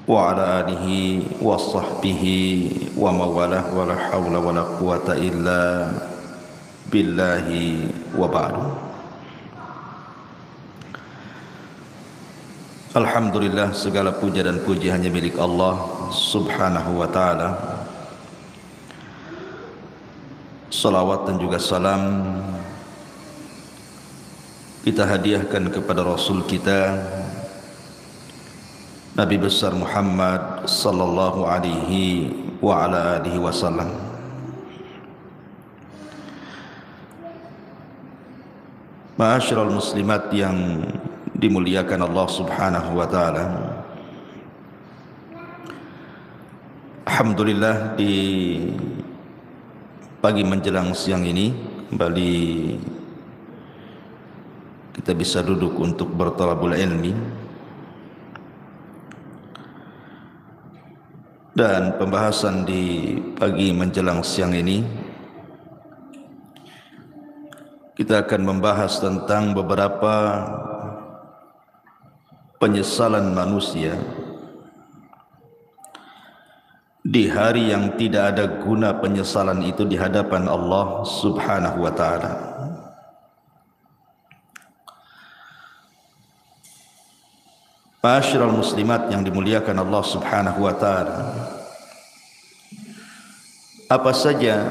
وعلى آله وصحبه ومواله ولا حول ولا قوة إلا بالله وبعد. Alhamdulillah, segala puja dan puji hanya milik Allah subhanahu wa ta'ala. Salawat dan juga salam kita hadiahkan kepada Rasul kita Nabi besar Muhammad sallallahu alaihi wa ala alihi wasallam. Ma'asyiral muslimat yang dimuliakan Allah subhanahu wa ta'ala, alhamdulillah di pagi menjelang siang ini kembali kita bisa duduk untuk bertalabul ilmi. Dan pembahasan di pagi menjelang siang ini kita akan membahas tentang beberapa penyesalan manusia di hari yang tidak ada guna penyesalan itu di hadapan Allah subhanahu wa ta'ala. Ma'asyiral muslimat yang dimuliakan Allah subhanahu wa ta'ala, apa saja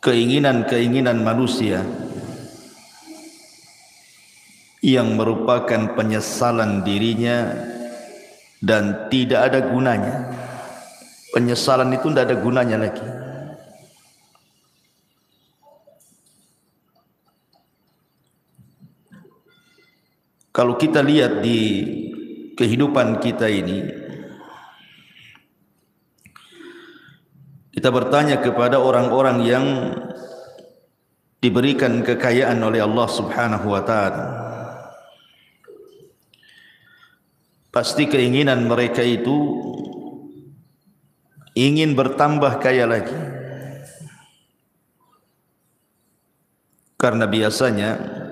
keinginan-keinginan manusia yang merupakan penyesalan dirinya dan tidak ada gunanya. Penyesalan itu tidak ada gunanya lagi. Kalau kita lihat di kehidupan kita ini, kita bertanya kepada orang-orang yang diberikan kekayaan oleh Allah subhanahu wa ta'ala, pasti keinginan mereka itu ingin bertambah kaya lagi. Karena biasanya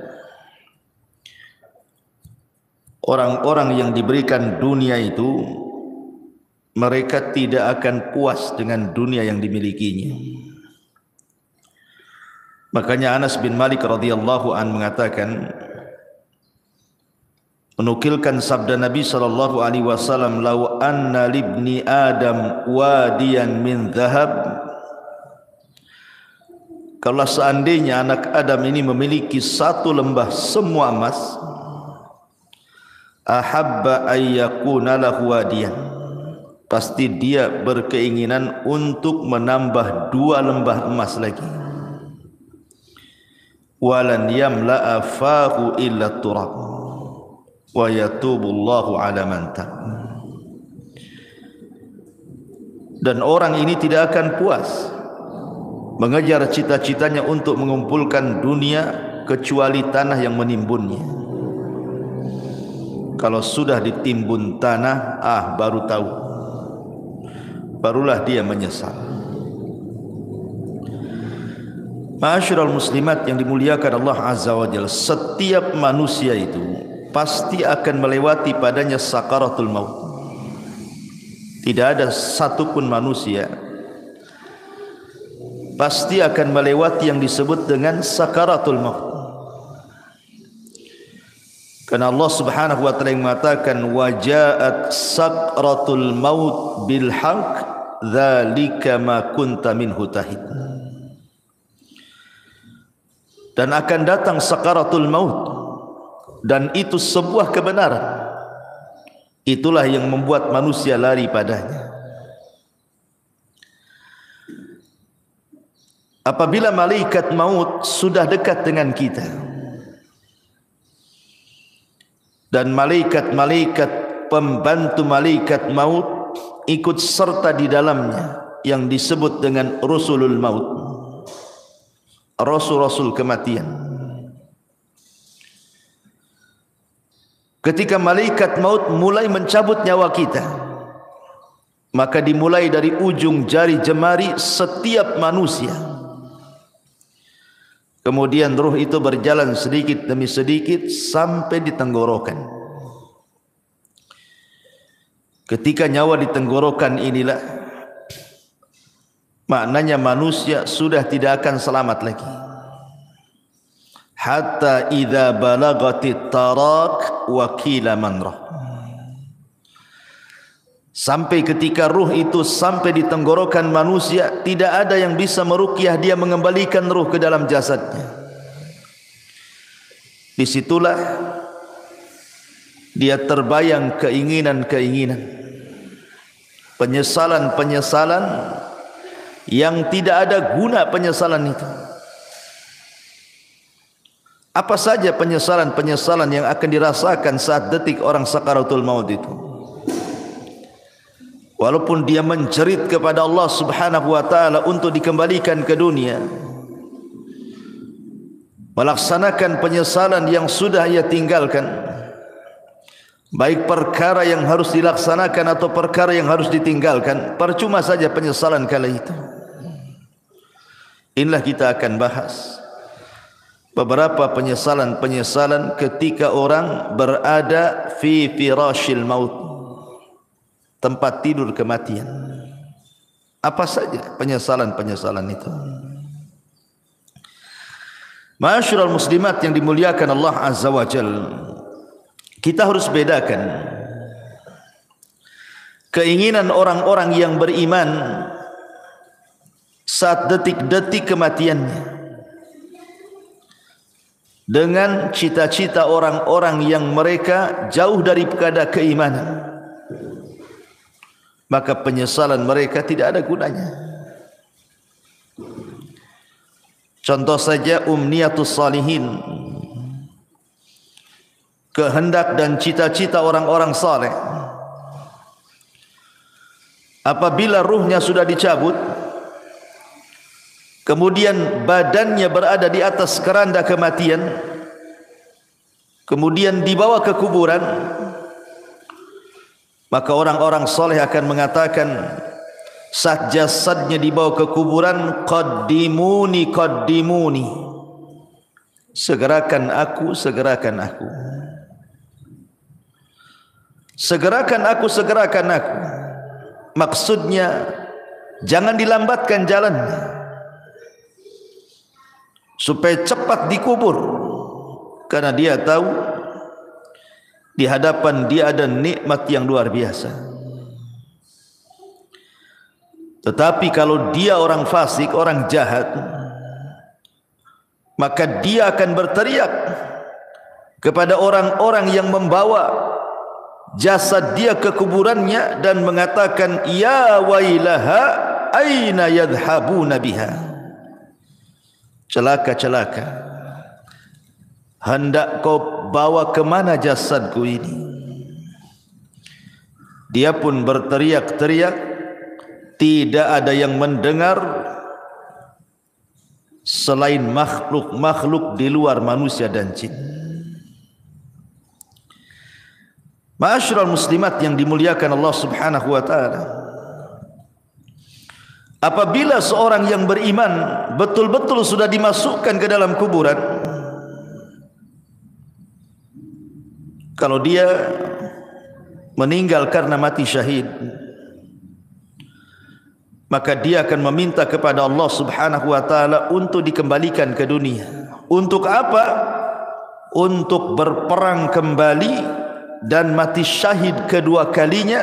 orang-orang yang diberikan dunia itu mereka tidak akan puas dengan dunia yang dimilikinya. Makanya Anas bin Malik radhiyallahu an mengatakan, menukilkan sabda Nabi sallallahu alaihi wasallam, "Lau anna libni Adam wadiyan min dhahab." Kalau seandainya anak Adam ini memiliki satu lembah semua emas, ahabba ayyakuna lahu wadiyan, pasti dia berkeinginan untuk menambah 2 lembah emas lagi. Walan yamla'a fahu illa turab wa yatubullahu ala man tab. Dan orang ini tidak akan puas mengejar cita-citanya untuk mengumpulkan dunia kecuali tanah yang menimbunnya. Kalau sudah ditimbun tanah, baru tahu, barulah dia menyesal. Ma'asyiral muslimat yang dimuliakan Allah azza wa jalla, setiap manusia itu pasti akan melewati padanya sakaratul maut. Tidak ada satupun manusia pasti akan melewati yang disebut dengan sakaratul maut. Karena Allah subhanahu wa ta'ala mengatakan, wajaat sakratul maut bil haqq dzalika ma kunta minhu tahid. Dan akan datang sakaratul maut, dan itu sebuah kebenaran. Itulah yang membuat manusia lari padanya. Apabila malaikat maut sudah dekat dengan kita, dan malaikat-malaikat pembantu malaikat maut ikut serta di dalamnya yang disebut dengan Rasulul Maut, Rasul-Rasul kematian. Ketika malaikat maut mulai mencabut nyawa kita, maka dimulai dari ujung jari jemari setiap manusia. Kemudian ruh itu berjalan sedikit demi sedikit sampai di tenggorokan. Ketika nyawa di tenggorokan inilah, maknanya manusia sudah tidak akan selamat lagi. Hatta idza balagatit tarak wa qila man rah. Sampai ketika ruh itu sampai di tenggorokan manusia, tidak ada yang bisa meruqyah dia, mengembalikan ruh ke dalam jasadnya. Disitulah dia terbayang keinginan-keinginan, penyesalan-penyesalan yang tidak ada guna penyesalan itu. Apa saja penyesalan-penyesalan yang akan dirasakan saat detik orang sakaratul maut itu. Walaupun dia menjerit kepada Allah Subhanahu wa taala untuk dikembalikan ke dunia, melaksanakan penyesalan yang sudah ia tinggalkan, baik perkara yang harus dilaksanakan atau perkara yang harus ditinggalkan, percuma saja penyesalan kala itu. Inilah kita akan bahas beberapa penyesalan-penyesalan ketika orang berada fi firashil maut, tempat tidur kematian. Apa saja penyesalan-penyesalan itu? Ma'asyiral muslimat yang dimuliakan Allah Azza wa Jalla, kita harus bedakan keinginan orang-orang yang beriman saat detik-detik kematiannya dengan cita-cita orang-orang yang mereka jauh daripada keimanan. Maka penyesalan mereka tidak ada gunanya. Contoh saja umniyatus salihin, kehendak dan cita-cita orang-orang saleh. Apabila ruhnya sudah dicabut, kemudian badannya berada di atas keranda kematian, kemudian dibawa ke kuburan, maka orang-orang saleh akan mengatakan saat jasadnya dibawa ke kuburan, qaddimuni qaddimuni, segerakan aku, segerakan aku, segerakan aku, segerakan aku. Maksudnya jangan dilambatkan jalannya, supaya cepat dikubur, karena dia tahu di hadapan dia ada nikmat yang luar biasa. Tetapi kalau dia orang fasik, orang jahat, maka dia akan berteriak kepada orang-orang yang membawa jasad dia ke kuburannya dan mengatakan, ya wailaha aina yadhhabuna biha. Celaka, celaka, hendak kau bawa kemana jasadku ini? Dia pun berteriak-teriak, tidak ada yang mendengar selain makhluk-makhluk di luar manusia dan jin. Ma'asyiral muslimat yang dimuliakan Allah Subhanahu wa taala, apabila seorang yang beriman betul-betul sudah dimasukkan ke dalam kuburan, kalau dia meninggal karena mati syahid, maka dia akan meminta kepada Allah Subhanahu wa taala untuk dikembalikan ke dunia. Untuk apa? Untuk berperang kembali dan mati syahid kedua kalinya,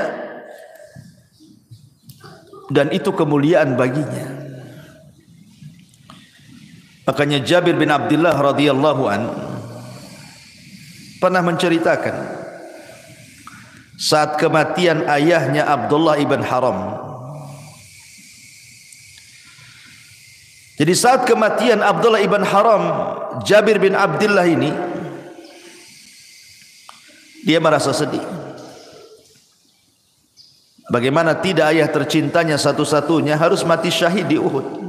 dan itu kemuliaan baginya. Makanya Jabir bin Abdullah radhiyallahu an pernah menceritakan saat kematian ayahnya Abdullah ibn Haram. Jadi saat kematian Abdullah ibn Haram, Jabir bin Abdullah ini dia merasa sedih. Bagaimana tidak ayah tercintanya satu-satunya harus mati syahid di Uhud.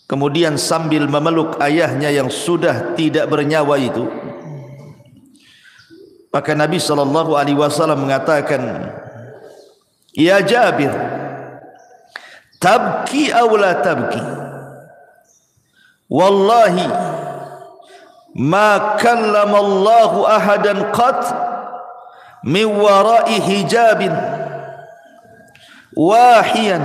Kemudian sambil memeluk ayahnya yang sudah tidak bernyawa itu, maka Nabi SAW mengatakan, ya Jabir, tabki aw la tabki, wallahi ma kallama Allahu ahadan qat min wara'i hijabin wahiyan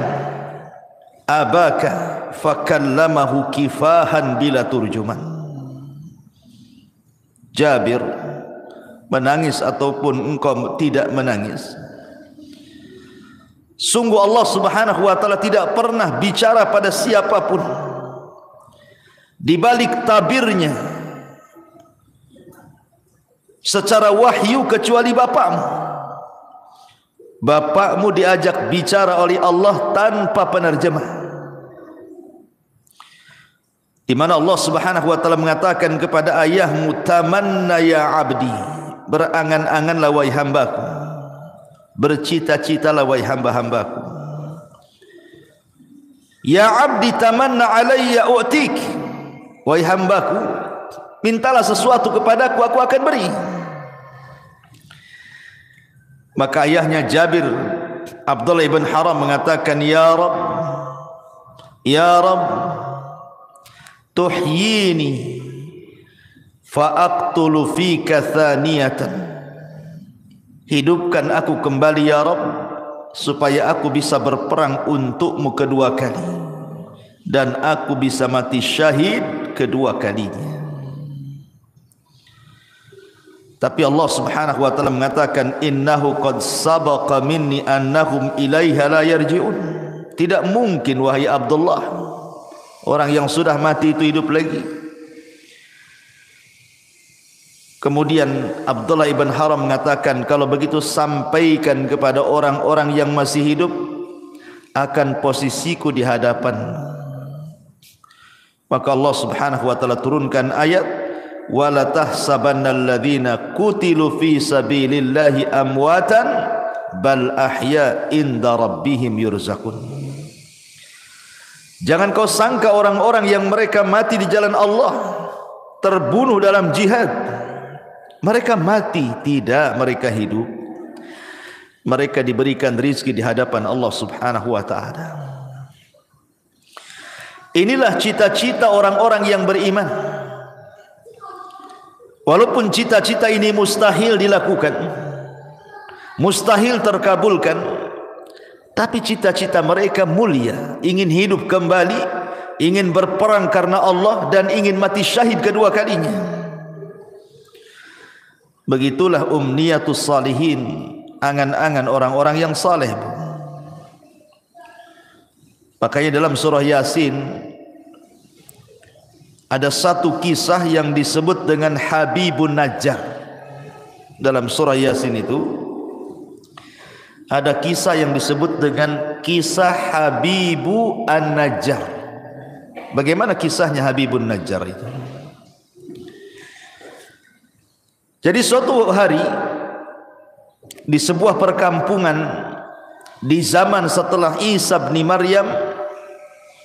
abaka fakallamahu kifahan bila turjuman. Jabir menangis ataupun engkau tidak menangis, sungguh Allah Subhanahu wa taala tidak pernah bicara pada siapapun di balik tabirnya secara wahyu kecuali bapakmu. Bapakmu diajak bicara oleh Allah tanpa penerjemah, di mana Allah Subhanahu wa taala mengatakan kepada ayahmu, tamanna ya abdi, berangan-anganlah wahai hambaku, bercita-citalah wahai hamba-hambaku. Ya abdi tamanna alayya u'tik, wahai hambaku, mintalah sesuatu kepadaku, aku akan beri. Maka ayahnya Jabir, Abdullah ibn Haram mengatakan, ya Rabb, ya Rabb, tuhyini fa'aqtulu fika thaniyatan, hidupkan aku kembali ya Rabb, supaya aku bisa berperang untukmu kedua kali, dan aku bisa mati syahid kedua kalinya. Tapi Allah Subhanahu wa taala mengatakan, innahu qad sabaqa minni annahum ilaiha la yarji'un. Tidak mungkin wahai Abdullah, orang yang sudah mati itu hidup lagi. Kemudian Abdullah ibn Haram mengatakan, kalau begitu sampaikan kepada orang-orang yang masih hidup akan posisiku di hadapan. Maka Allah Subhanahu wa taala turunkan ayat, wala tahsabannal ladzina qutilu fi sabilillahi amwatan bal ahya inda rabbihim yurzaqun. Jangan kau sangka orang-orang yang mereka mati di jalan Allah, terbunuh dalam jihad, mereka mati. Tidak, mereka hidup. Mereka diberikan rizki di hadapan Allah Subhanahu wa ta'ala. Inilah cita-cita orang-orang yang beriman. Walaupun cita-cita ini mustahil dilakukan, mustahil terkabulkan, tapi cita-cita mereka mulia, ingin hidup kembali, ingin berperang karena Allah, dan ingin mati syahid kedua kalinya. Begitulah umniyatus salihin, angan-angan orang-orang yang saleh. Makanya dalam surah Yasin ada satu kisah yang disebut dengan Habibun Najjar. Dalam surah Yasin itu ada kisah yang disebut dengan kisah Habibu An-Najjar. Bagaimana kisahnya Habibun Najjar itu? Jadi suatu hari di sebuah perkampungan di zaman setelah Isa bin Maryam,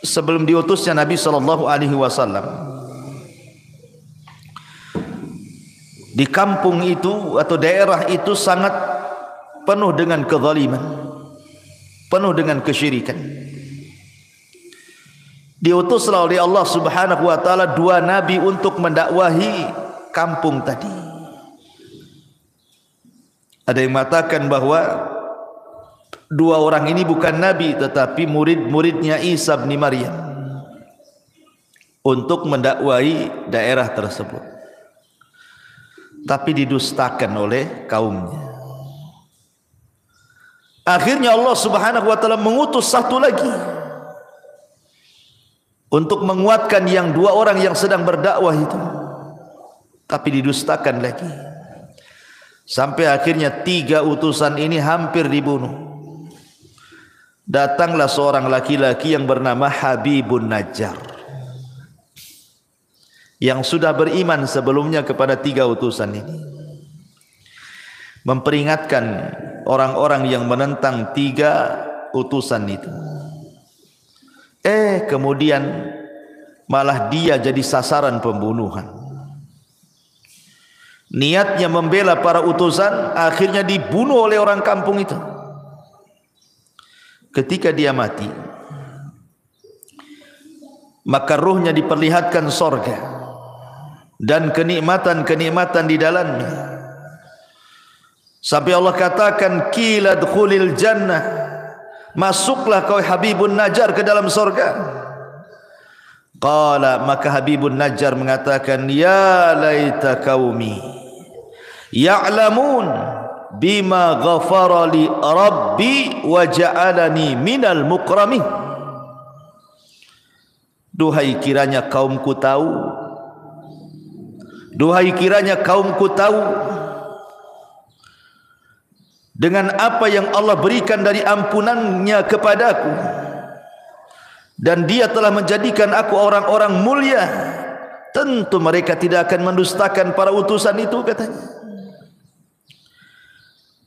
sebelum diutusnya Nabi SAW, di kampung itu atau daerah itu sangat penuh dengan kezaliman, penuh dengan kesyirikan. Diutuslah oleh Allah Subhanahu wa taala dua nabi untuk mendakwahi kampung tadi. Ada yang mengatakan bahwa dua orang ini bukan nabi tetapi murid-muridnya Isa bin Maryam untuk mendakwahi daerah tersebut. Tapi didustakan oleh kaumnya. Akhirnya Allah Subhanahu wa taala mengutus satu lagi untuk menguatkan yang dua orang yang sedang berdakwah itu, tapi didustakan lagi. Sampai akhirnya tiga utusan ini hampir dibunuh. Datanglah seorang laki-laki yang bernama Habibun Najjar, yang sudah beriman sebelumnya kepada tiga utusan ini, memperingatkan orang-orang yang menentang tiga utusan itu. Kemudian malah dia jadi sasaran pembunuhan. Niatnya membela para utusan, akhirnya dibunuh oleh orang kampung itu. Ketika dia mati, maka ruhnya diperlihatkan sorga dan kenikmatan-kenikmatan di dalamnya. Sampai Allah katakan, qila dkhulil jannah, masuklah kau Habibun Najjar ke dalam surga. Qala, maka Habibun Najjar mengatakan, ya laita qaumi ya'lamun bima ghafara li rabbi wa ja'alani minal mukramin. Duhai kiranya kaumku tahu, duhai kiranya kaumku tahu dengan apa yang Allah berikan dari ampunannya kepadaku, dan dia telah menjadikan aku orang-orang mulia, tentu mereka tidak akan mendustakan para utusan itu, katanya.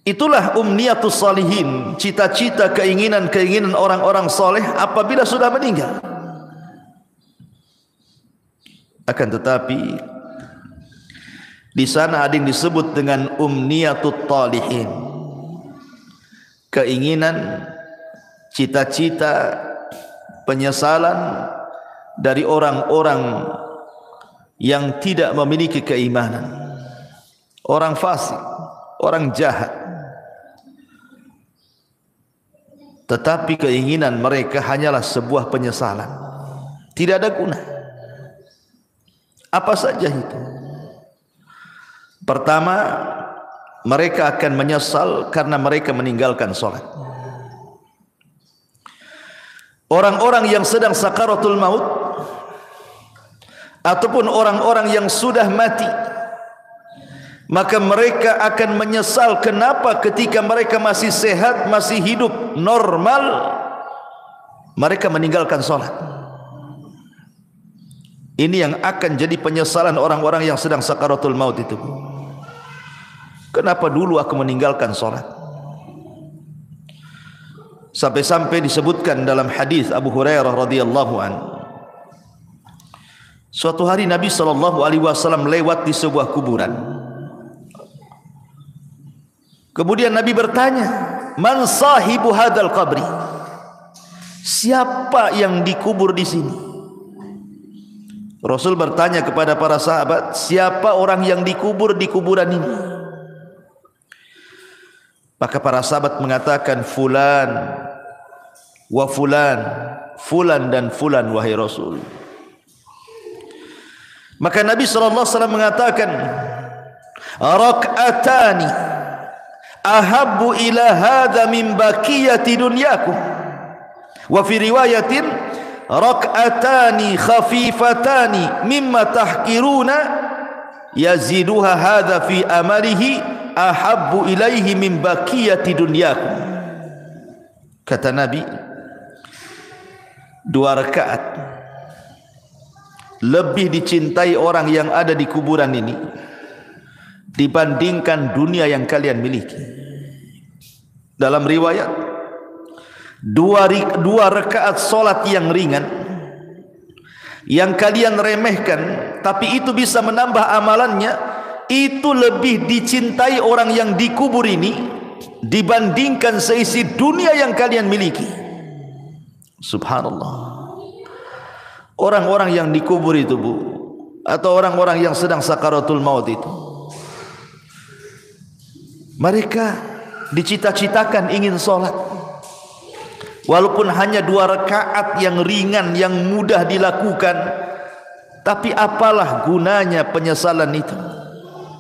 Itulah umniyatus salihin, cita-cita, keinginan-keinginan orang-orang soleh apabila sudah meninggal. Akan tetapi di sana ada yang disebut dengan umniyatut talihin, keinginan, cita-cita, penyesalan dari orang-orang yang tidak memiliki keimanan, orang fasik, orang jahat. Tetapi keinginan mereka hanyalah sebuah penyesalan, tidak ada guna. Apa saja itu? Pertama, mereka akan menyesal karena mereka meninggalkan sholat. Orang-orang yang sedang sakaratul maut ataupun orang-orang yang sudah mati, maka mereka akan menyesal kenapa ketika mereka masih sehat, masih hidup normal, mereka meninggalkan sholat. Ini yang akan jadi penyesalan orang-orang yang sedang sakaratul maut itu. Kenapa dulu aku meninggalkan sholat? Sampai-sampai disebutkan dalam hadis Abu Hurairah radhiyallahu an, suatu hari Nabi SAW lewat di sebuah kuburan. Kemudian Nabi bertanya, man sahibu hadal qabri? Siapa yang dikubur di sini? Rasul bertanya kepada para sahabat, siapa orang yang dikubur di kuburan ini? Maka para sahabat mengatakan, fulan wa fulan, fulan dan fulan wahai Rasul. Maka Nabi SAW mengatakan, rak'atani ahabbu ila hadha min baqiyati dunyakum. Wa fi riwayatin, rak'atani khafifatani mimma tahkiruna yaziduha hadha fi amalihi ahabbu ilaihi min baqiyati dunyakum. Kata Nabi, 2 rakaat lebih dicintai orang yang ada di kuburan ini dibandingkan dunia yang kalian miliki. Dalam riwayat, 2 rakaat solat yang ringan yang kalian remehkan, tapi itu bisa menambah amalannya, itu lebih dicintai orang yang dikubur ini dibandingkan seisi dunia yang kalian miliki. Subhanallah. Orang-orang yang dikubur itu, Bu, atau orang-orang yang sedang sakaratul maut itu, mereka dicita-citakan ingin sholat, walaupun hanya 2 rakaat yang ringan, yang mudah dilakukan. Tapi apalah gunanya penyesalan itu?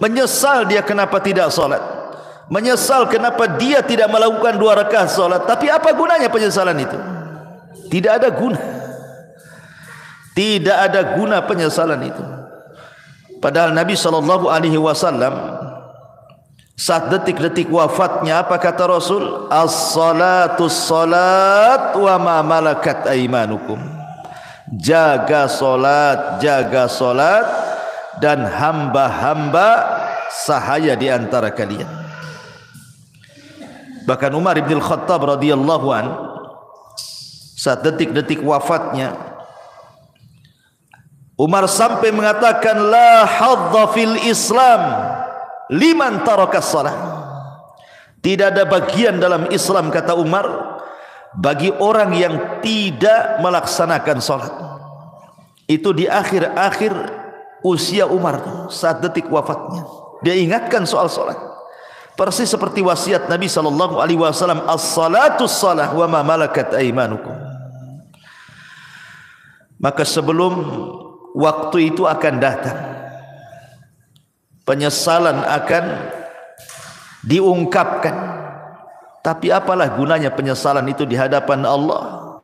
Menyesal dia kenapa tidak sholat, menyesal kenapa dia tidak melakukan 2 rakaat sholat. Tapi apa gunanya penyesalan itu? Tidak ada guna. Tidak ada guna penyesalan itu. Padahal Nabi SAW saat detik-detik wafatnya, apa kata Rasul? As-salatu salat wa ma malakat aimanukum. Jaga solat, jaga solat, dan hamba-hamba sahaya di antara kalian. Bahkan Umar bin Khattab radhiyallahu an, saat detik-detik wafatnya, Umar sampai mengatakan, la hadza fil Islam liman tarakas salat. Tidak ada bagian dalam Islam, kata Umar, bagi orang yang tidak melaksanakan salat. Itu di akhir-akhir usia Umar, saat detik wafatnya, dia ingatkan soal salat. Persis seperti wasiat Nabi sallallahu alaihi wasallam, as-salatus salah wa ma malakat aymanukum. Maka sebelum waktu itu akan datang, penyesalan akan diungkapkan. Tapi apalah gunanya penyesalan itu di hadapan Allah?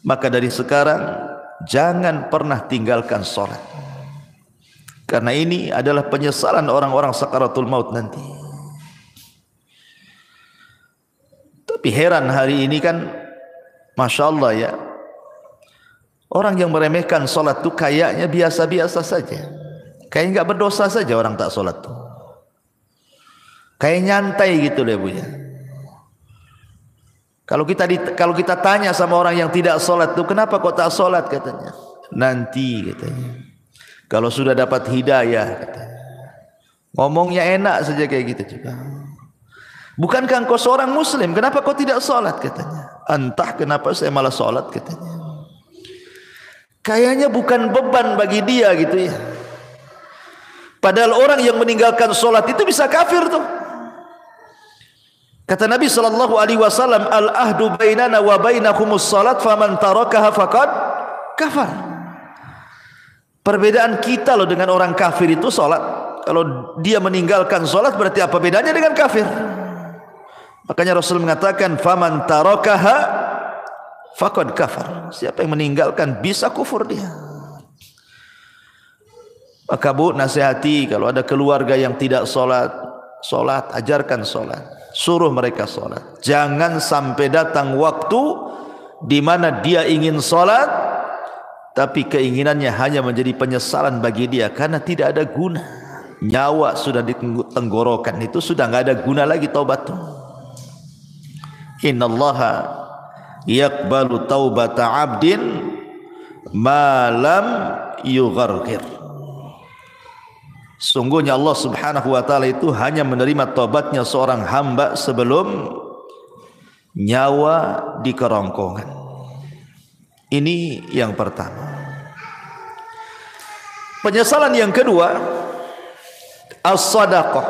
Maka dari sekarang jangan pernah tinggalkan salat. Karena ini adalah penyesalan orang-orang sakaratul maut nanti. Tapi heran hari ini kan, Masya Allah ya, orang yang meremehkan solat itu kayaknya biasa-biasa saja, kayak nggak berdosa saja orang tak solat tuh, kayak nyantai gitu deh Bu ya. Kalau kita tanya sama orang yang tidak solat tuh, kenapa kok tak solat, katanya, nanti katanya, kalau sudah dapat hidayah, katanya. Ngomongnya enak saja kayak gitu juga. Bukankah engkau seorang muslim, kenapa kau tidak solat, katanya. Entah kenapa saya malah solat, katanya. Kayaknya bukan beban bagi dia gitu ya. Padahal orang yang meninggalkan solat itu bisa kafir tuh. Kata Nabi sallallahu alaihi wasallam, al-ahdu bainana wa bainakumus salat faman tarakaha faqad kafar. Perbedaan kita loh dengan orang kafir itu solat. Kalau dia meninggalkan solat berarti apa bedanya dengan kafir? Makanya Rasul mengatakan faman tarakaha faqad kafar. Siapa yang meninggalkan bisa kufur dia. Maka Bu, nasihati kalau ada keluarga yang tidak solat, ajarkan solat, suruh mereka solat. Jangan sampai datang waktu di mana dia ingin solat, tapi keinginannya hanya menjadi penyesalan bagi dia karena tidak ada guna. Nyawa sudah di tenggorokan, itu sudah nggak ada guna lagi taubat. Innallaha yaqbalu taubata 'abdin ma lam yugharghir. Sungguhnya Allah Subhanahu wa taala itu hanya menerima taubatnya seorang hamba sebelum nyawa di kerongkongan. Ini yang pertama. Penyesalan yang kedua, as-sadaqah,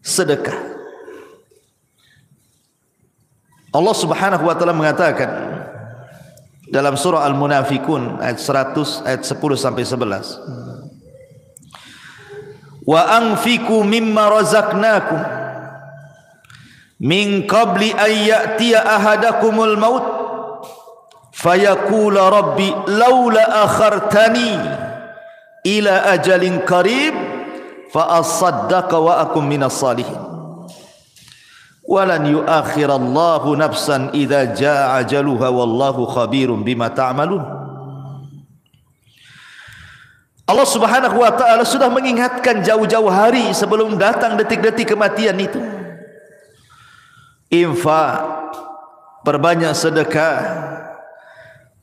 sedekah. Allah Subhanahu wa taala mengatakan dalam surah Al-Munafikun ayat 100, ayat 10 sampai 11. Wa anfiqu mimma razaqnakum min qabli an ya'tiya ahadakumul maut fayaqula rabbi laula akhartani ila ajalin qarib fa asaddaqa wa akum minas salihin. Walan yuakhirallahu nafsan idza jaa ajaluha wallahu khabirum bima ta'malun. Allah Subhanahu wa taala sudah mengingatkan jauh-jauh hari sebelum datang detik-detik kematian itu. Infak, perbanyak sedekah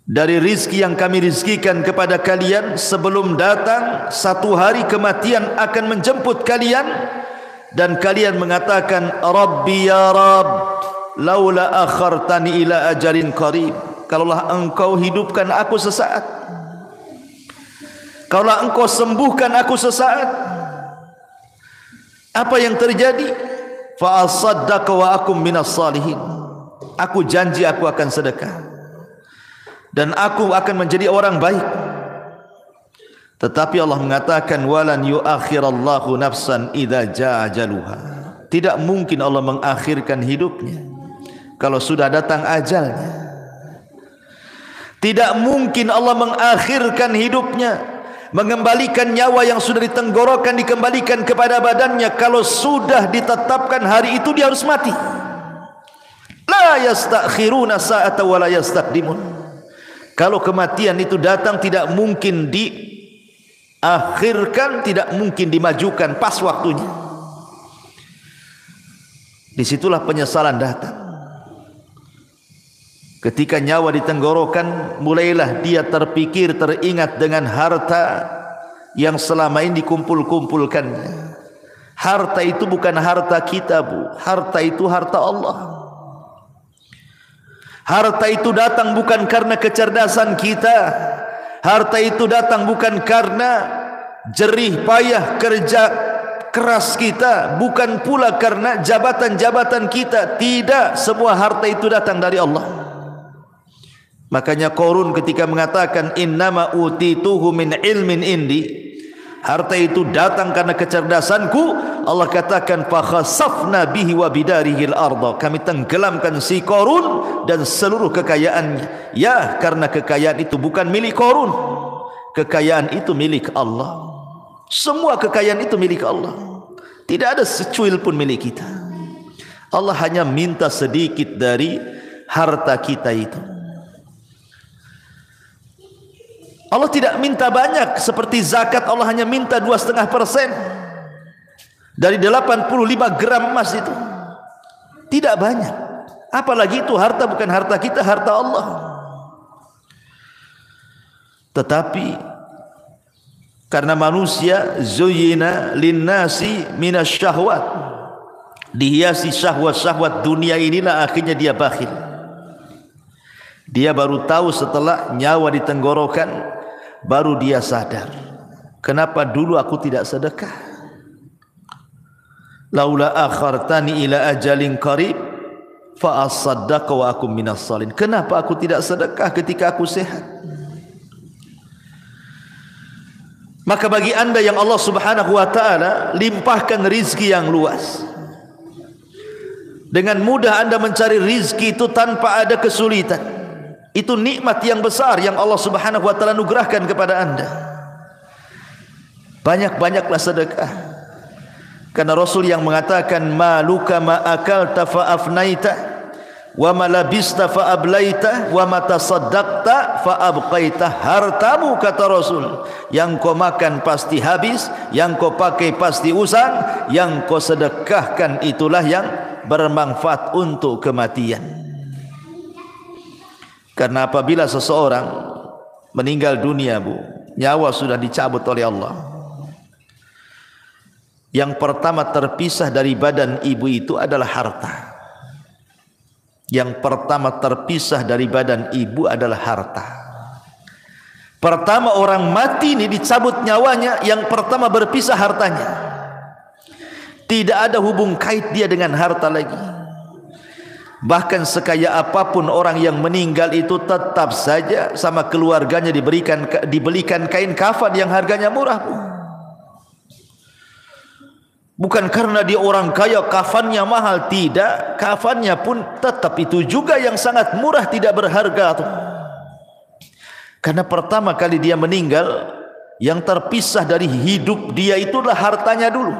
dari rizki yang kami rizkikan kepada kalian sebelum datang satu hari kematian akan menjemput kalian. Dan kalian mengatakan, Rabbi ya Rabb, laula akhartani ila ajalin qarib. Kalaulah engkau hidupkan aku sesaat, kalaulah engkau sembuhkan aku sesaat, apa yang terjadi? Fa asaddaqa wa akum minas salihin. Aku janji aku akan sedekah dan aku akan menjadi orang baik. Tetapi Allah mengatakan walan yuakhirallahu nafsan idza jaa ajaluha. Tidak mungkin Allah mengakhirkan hidupnya kalau sudah datang ajalnya. Tidak mungkin Allah mengakhirkan hidupnya, mengembalikan nyawa yang sudah ditenggorokan dikembalikan kepada badannya kalau sudah ditetapkan hari itu dia harus mati. La yastakhiruna sa'ata wa la yastaqdimun. Kalau kematian itu datang tidak mungkin akhirkan, tidak mungkin dimajukan pas waktunya. Disitulah penyesalan datang. Ketika nyawa ditenggorokan, mulailah dia terpikir, teringat dengan harta yang selama ini dikumpul-kumpulkannya. Harta itu bukan harta kita, Bu. Harta itu harta Allah. Harta itu datang bukan karena kecerdasan kita. Harta itu datang bukan karena jerih payah kerja keras kita, bukan pula karena jabatan-jabatan kita. Tidak, semua harta itu datang dari Allah. Makanya Qarun ketika mengatakan innama utituhu min ilmin indi, harta itu datang karena kecerdasanku, Allah katakan fa khasafna bihi wa bidarihi al-ardh, kami tenggelamkan si Qarun dan seluruh kekayaannya. Ya, karena kekayaan itu bukan milik Qarun, kekayaan itu milik Allah. Semua kekayaan itu milik Allah. Tidak ada secuil pun milik kita. Allah hanya minta sedikit dari harta kita itu. Allah tidak minta banyak seperti zakat. Allah hanya minta 2,5% dari 85 gram emas itu. Tidak banyak. Apalagi itu harta bukan harta kita, harta Allah. Tetapi karena manusia zuyyina linnasi minasyahwat, dihiasi syahwat-syahwat dunia inilah, akhirnya dia bakhil. Dia baru tahu setelah nyawa di tenggorokan, baru dia sadar, kenapa dulu aku tidak sedekah? Laula akhartani ila ajalin qarib fa asaddaqa wa akum minas salihin. Kenapa aku tidak sedekah ketika aku sehat? Maka bagi anda yang Allah subhanahu wa ta'ala limpahkan rizki yang luas, dengan mudah anda mencari rizki itu tanpa ada kesulitan. Itu nikmat yang besar yang Allah subhanahu wa ta'ala anugerahkan kepada anda. Banyak-banyaklah sedekah. Karena Rasul yang mengatakan maluka ma akalta fa afnaita wa ma labista fa ablaita wa ma tasaddaqta fa abqaita. Hartamu, kata Rasul, yang kau makan pasti habis, yang kau pakai pasti usang, yang kau sedekahkan itulah yang bermanfaat untuk kematian. Karena apabila seseorang meninggal dunia, Bu, nyawa sudah dicabut oleh Allah, yang pertama terpisah dari badan ibu itu adalah harta. Yang pertama terpisah dari badan ibu adalah harta. Pertama orang mati ini dicabut nyawanya, yang pertama berpisah hartanya. Tidak ada hubung kait dia dengan harta lagi. Bahkan sekaya apapun orang yang meninggal itu, tetap saja sama keluarganya dibelikan kain kafan yang harganya murah, Bu. Bukan karena dia orang kaya kafannya mahal, tidak. Kafannya pun tetap itu juga yang sangat murah, tidak berharga tuh. Karena pertama kali dia meninggal, yang terpisah dari hidup dia itulah hartanya dulu.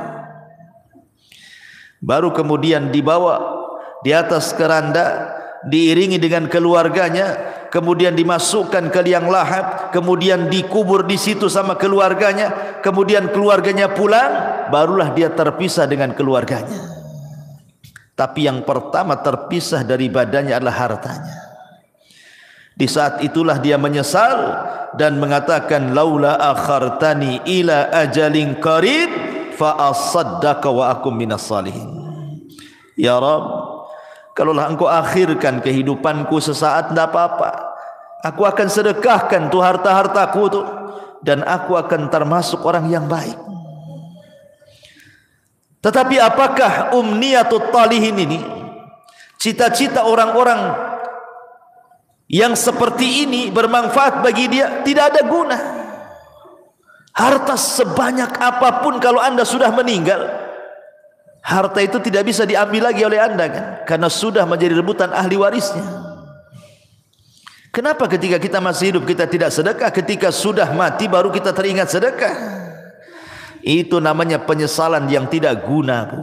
Baru kemudian dibawa di atas keranda, diiringi dengan keluarganya, kemudian dimasukkan ke liang lahat, kemudian dikubur di situ sama keluarganya, kemudian keluarganya pulang, barulah dia terpisah dengan keluarganya. Tapi yang pertama terpisah dari badannya adalah hartanya. Di saat itulah dia menyesal dan mengatakan laula akhartani ila ajalin qarib fa asaddaqa wa akum minas salihin. Ya Rabb, kalaulah engkau akhirkan kehidupanku sesaat, tidak apa-apa, aku akan sedekahkan tuh harta-hartaku tuh, dan aku akan termasuk orang yang baik. Tetapi apakah umniyatut talihin ini, cita-cita orang-orang yang seperti ini bermanfaat bagi dia? Tidak ada guna. Harta sebanyak apapun kalau anda sudah meninggal, harta itu tidak bisa diambil lagi oleh anda, kan? Karena sudah menjadi rebutan ahli warisnya. Kenapa ketika kita masih hidup kita tidak sedekah? Ketika sudah mati baru kita teringat sedekah. Itu namanya penyesalan yang tidak guna, Bu.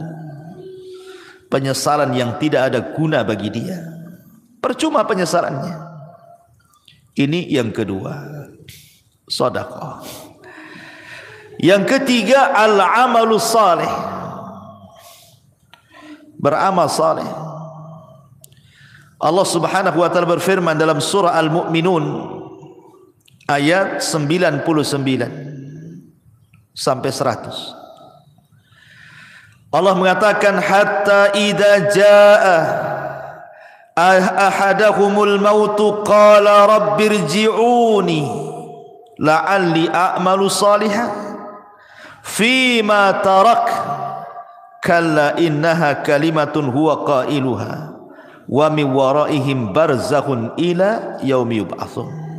Penyesalan yang tidak ada guna bagi dia. Percuma penyesalannya. Ini yang kedua, sedekah. Yang ketiga, al-amalus salih, beramal saleh. Allah Subhanahu wa taala berfirman dalam surah Al-Mu'minun ayat 99 sampai 100. Allah mengatakan hatta idza jaa ahadahumul mautu qala rabbirji'uni la'alli a'malu salihan fima tarak kalla innaha kalimatun huwa qailuha wa min waraihim barzakhun ila yaumi yub'atsun.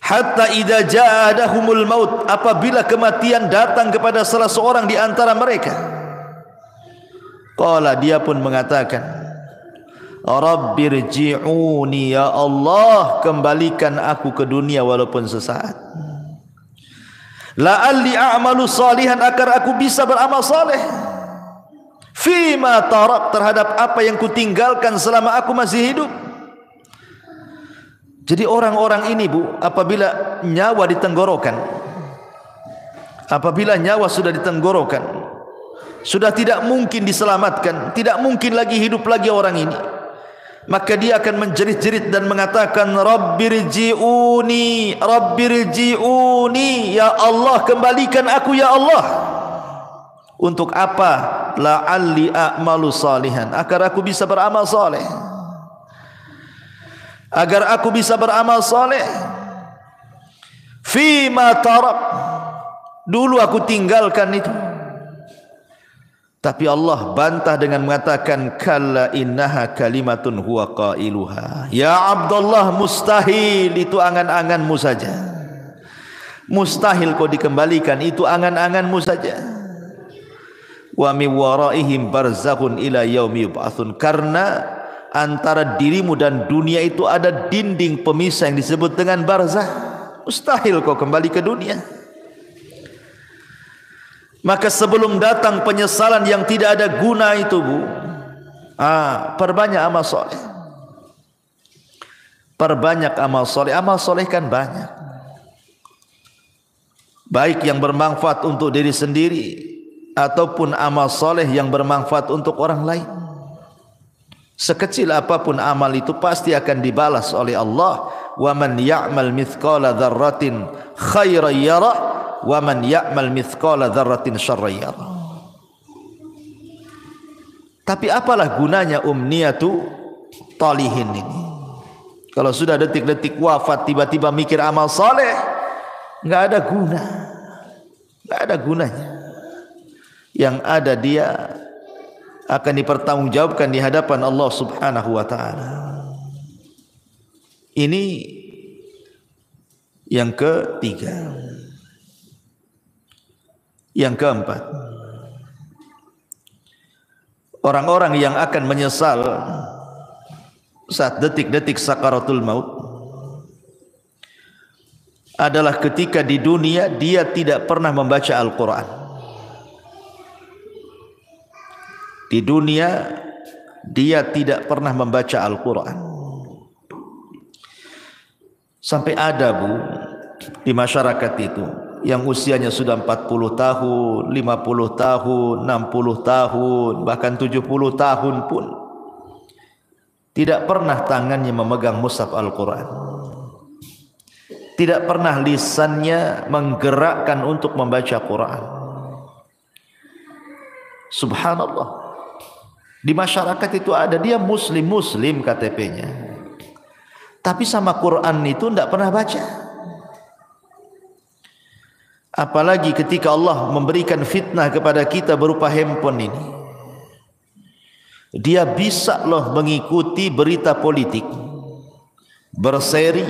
Hatta idza jaa adahumul maut, apabila kematian datang kepada salah seorang di antara mereka, qala, dia pun mengatakan, Rabbirji'uni, ya Allah, kembalikan aku ke dunia walaupun sesaat. La'alli a'malu salihan, agar aku bisa beramal saleh. Fima tarak, terhadap apa yang kutinggalkan selama aku masih hidup. Jadi orang-orang ini, Bu, apabila nyawa di tenggorokan, apabila nyawa sudah di tenggorokan, sudah tidak mungkin diselamatkan, tidak mungkin lagi hidup lagi orang ini, maka dia akan menjerit-jerit dan mengatakan, Rabbirji'uni, Rabbirji'uni, ya Allah, kembalikan aku ya Allah. Untuk apa? La'alli a'malu salihan, agar aku bisa beramal saleh. Agar aku bisa beramal saleh. Fima tarak, dulu aku tinggalkan itu. Tapi Allah bantah dengan mengatakan, kalla innaha kalimatun huwa qailuha. Ya Abdullah, mustahil, itu angan-anganmu saja. Mustahil kau dikembalikan, itu angan-anganmu saja. Wa min waraihim barzakhun ila yaumi yub'atsun, karena antara dirimu dan dunia itu ada dinding pemisah yang disebut dengan barzah. Mustahil kau kembali ke dunia. Maka sebelum datang penyesalan yang tidak ada guna itu, Bu, perbanyak amal soleh. Perbanyak amal soleh. Amal soleh kan banyak, baik yang bermanfaat untuk diri sendiri ataupun amal soleh yang bermanfaat untuk orang lain. Sekecil apapun amal itu pasti akan dibalas oleh Allah. Wa man ya'mal mithqala dzarratin khairan yara wa man ya'mal mithqala dzarratin syarran yara. Tapi apalah gunanya umniyatu talihin ini? Kalau sudah detik-detik wafat tiba-tiba mikir amal saleh, enggak ada guna. Enggak ada gunanya. Yang ada dia akan dipertanggungjawabkan di hadapan Allah Subhanahu wa taala. Ini yang ketiga. Yang keempat, orang-orang yang akan menyesal saat detik-detik sakaratul maut adalah ketika di dunia dia tidak pernah membaca Al-Quran. Di dunia dia tidak pernah membaca Al-Quran. Sampai ada, Bu, di masyarakat itu yang usianya sudah 40 tahun, 50 tahun, 60 tahun, bahkan 70 tahun pun tidak pernah tangannya memegang mushaf Al-Quran. Tidak pernah lisannya menggerakkan untuk membaca Quran. Subhanallah. Di masyarakat itu ada, dia muslim KTP-nya, tapi sama Quran itu tidak pernah baca. Apalagi ketika Allah memberikan fitnah kepada kita berupa handphone ini, dia bisa loh mengikuti berita politik, berseri.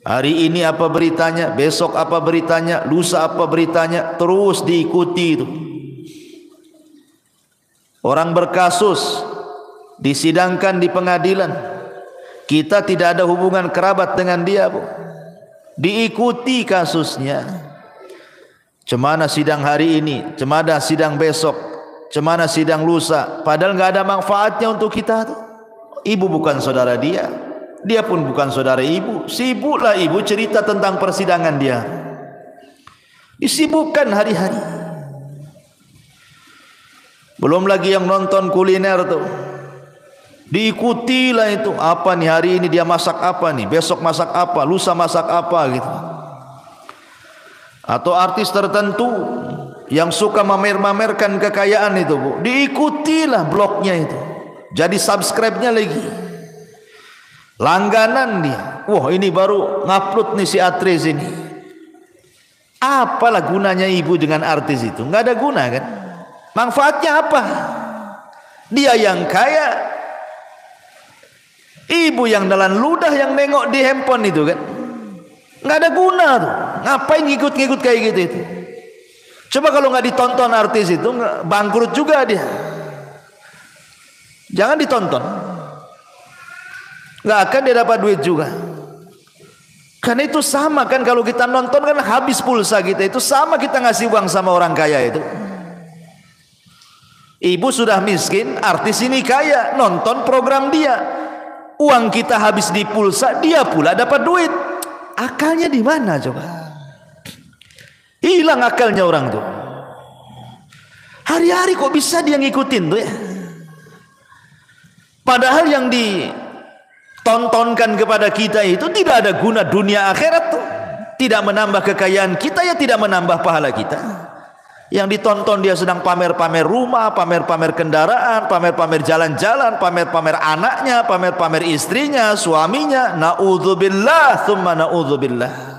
Hari ini apa beritanya, besok apa beritanya, lusa apa beritanya, terus diikuti itu. Orang berkasus disidangkan di pengadilan, kita tidak ada hubungan kerabat dengan dia, Bu. Diikuti kasusnya. Cemana sidang hari ini, cemana sidang besok, cemana sidang lusa, padahal enggak ada manfaatnya untuk kita tuh. Ibu bukan saudara dia, dia pun bukan saudara ibu. Sibuklah ibu cerita tentang persidangan dia. Disibukkan hari-hari. Belum lagi yang nonton kuliner tuh, diikutilah itu. Apa nih hari ini dia masak apa nih, besok masak apa, lusa masak apa gitu. Atau artis tertentu yang suka mamer-mamerkan kekayaan itu, Bu, diikutilah blognya itu, jadi subscribe-nya lagi, langganan dia. Wah, ini baru ngupload nih si aktris ini, Apalah gunanya ibu dengan artis itu? Nggak ada guna kan? Manfaatnya apa? Dia yang kaya, ibu yang nelan ludah yang nengok di handphone itu kan? Nggak ada guna tuh. Ngapain ngikut-ngikut kayak gitu itu? Coba kalau nggak ditonton artis itu, bangkrut juga dia. Jangan ditonton. Nggak akan dia dapat duit juga. Karena itu sama kan, kalau kita nonton kan habis pulsa kita, itu sama kita ngasih uang sama orang kaya itu. Ibu sudah miskin, artis ini kaya, nonton program dia. Uang kita habis di pulsa, dia pula dapat duit. Akalnya di mana coba? Hilang akalnya orang tuh. Hari-hari kok bisa dia ngikutin tuh ya? Padahal yang ditontonkan kepada kita itu tidak ada guna dunia akhirat tuh. Tidak menambah kekayaan kita, ya tidak menambah pahala kita. Yang ditonton dia sedang pamer-pamer rumah, pamer-pamer kendaraan, pamer-pamer jalan-jalan, pamer-pamer anaknya, pamer-pamer istrinya, suaminya. Na'udzubillah, thumma na'udzubillah.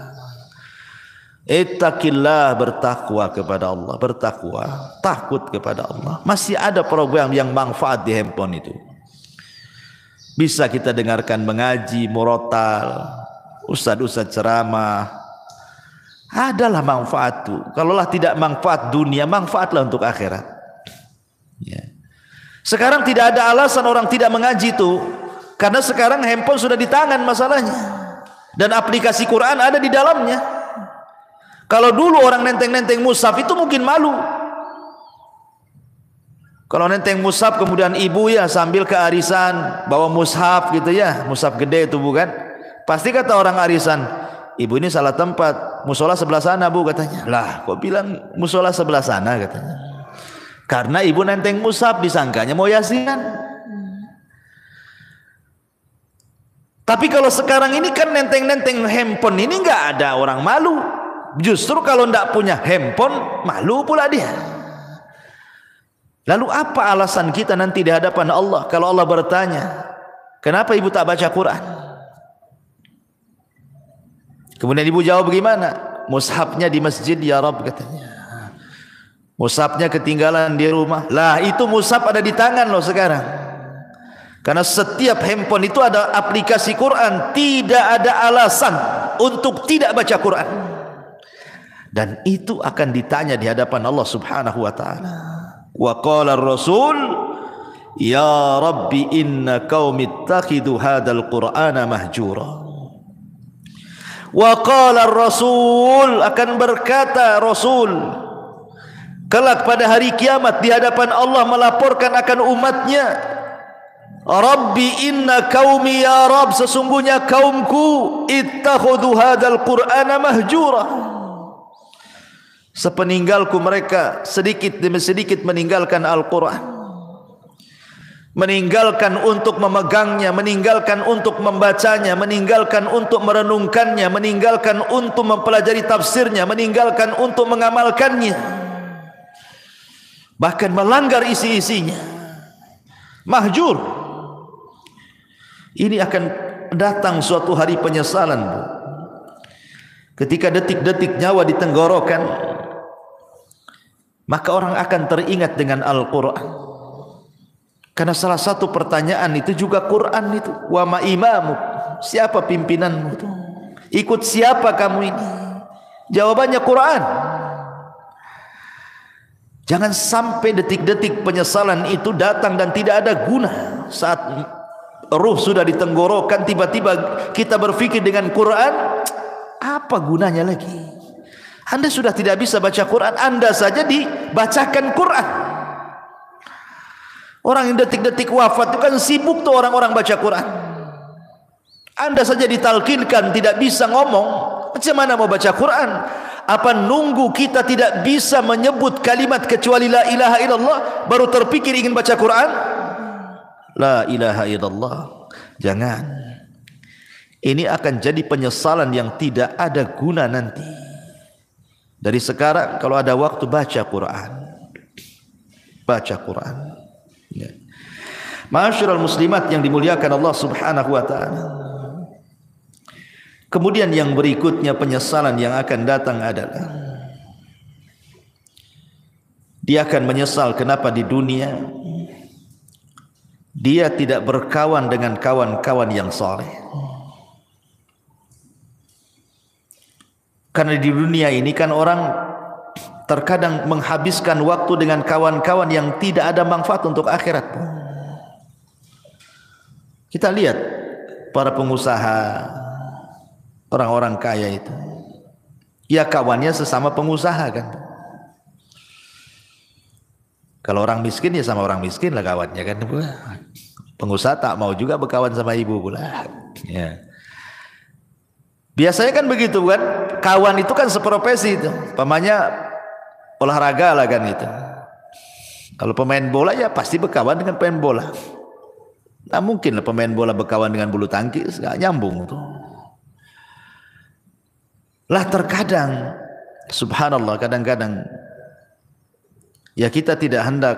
Ittaqillah, bertakwa kepada Allah, bertakwa, takut kepada Allah. Masih ada program yang manfaat di handphone itu. Bisa kita dengarkan mengaji, murotal, ustaz-ustaz ceramah. Adalah manfaat itu. Kalaulah tidak manfaat dunia, manfaatlah untuk akhirat. Ya. Sekarang tidak ada alasan orang tidak mengaji itu, karena sekarang handphone sudah di tangan masalahnya, dan aplikasi Quran ada di dalamnya. Kalau dulu orang nenteng-nenteng mushaf itu mungkin malu. Kalau nenteng mushaf kemudian ibu ya sambil kearisan bawa mushaf gitu ya, mushaf gede itu bukan? Pasti kata orang arisan, ibu ini salah tempat, musola sebelah sana bu katanya. Lah kok bilang musola sebelah sana katanya? Karena ibu nenteng mushaf, disangkanya mau yasinan. Tapi kalau sekarang ini kan nenteng-nenteng handphone ini nggak ada orang malu. Justru kalau tidak punya handphone malu pula dia. Lalu apa alasan kita nanti di hadapan Allah kalau Allah bertanya, kenapa ibu tak baca Quran? Kemudian ibu jawab bagaimana? Mushafnya di masjid ya Rabb katanya. Mushafnya ketinggalan di rumah. Lah itu mushaf ada di tangan loh sekarang. Karena setiap handphone itu ada aplikasi Quran. Tidak ada alasan untuk tidak baca Quran. Dan itu akan ditanya di hadapan Allah Subhanahu wa taala. Wa qala ar-rasul ya Rabbi inna qaumi ittakhidhu hadzal qur'ana mahjura. Wa qala ar-rasul, akan berkata Rasul kelak pada hari kiamat di hadapan Allah melaporkan akan umatnya, Rabbi inna qaumi ya Rabb, sesungguhnya kaumku ittakhadhu hadzal qur'ana mahjura. Sepeninggalku mereka sedikit demi sedikit meninggalkan Al-Quran, meninggalkan untuk memegangnya, meninggalkan untuk membacanya, meninggalkan untuk merenungkannya, meninggalkan untuk mempelajari tafsirnya, meninggalkan untuk mengamalkannya, bahkan melanggar isi-isinya. Mahjur. Ini akan datang suatu hari penyesalan, Bu. Ketika detik-detik nyawa di tenggorokan, maka orang akan teringat dengan Al-Quran. Karena salah satu pertanyaan itu juga Quran itu. Wa ma imamu, siapa pimpinanmu itu? Ikut siapa kamu ini? Jawabannya Quran. Jangan sampai detik-detik penyesalan itu datang dan tidak ada guna. Saat ruh sudah di tenggorokan, tiba-tiba kita berpikir dengan Quran, apa gunanya lagi? Anda sudah tidak bisa baca Quran, Anda saja dibacakan Quran. Orang yang detik-detik wafat itu kan sibuk tuh orang-orang baca Quran. Anda saja ditalkinkan tidak bisa ngomong, macam mana mau baca Quran? Apa nunggu kita tidak bisa menyebut kalimat kecuali la ilaha illallah baru terpikir ingin baca Quran? La ilaha illallah. Jangan. Ini akan jadi penyesalan yang tidak ada guna nanti. Dari sekarang kalau ada waktu baca Quran. Baca Quran. Ya. Ma'asyiral muslimat yang dimuliakan Allah Subhanahu wa taala. Kemudian yang berikutnya penyesalan yang akan datang adalah Dia akan menyesal kenapa di dunia dia tidak berkawan dengan kawan-kawan yang saleh. Karena di dunia ini kan orang terkadang menghabiskan waktu dengan kawan-kawan yang tidak ada manfaat untuk akhirat. Kita lihat para pengusaha, orang-orang kaya itu, ya kawannya sesama pengusaha kan. Kalau orang miskin ya sama orang miskin lah kawannya kan. Pengusaha tak mau juga berkawan sama ibu pula. Ya. Biasanya kan begitu kan. Kawan itu kan seprofesi itu. Pamanya olahraga lah kan itu. Kalau pemain bola ya pasti berkawan dengan pemain bola. Nah mungkin lah pemain bola berkawan dengan bulu tangkis, gak nyambung tuh. Lah terkadang subhanallah kadang-kadang ya kita tidak hendak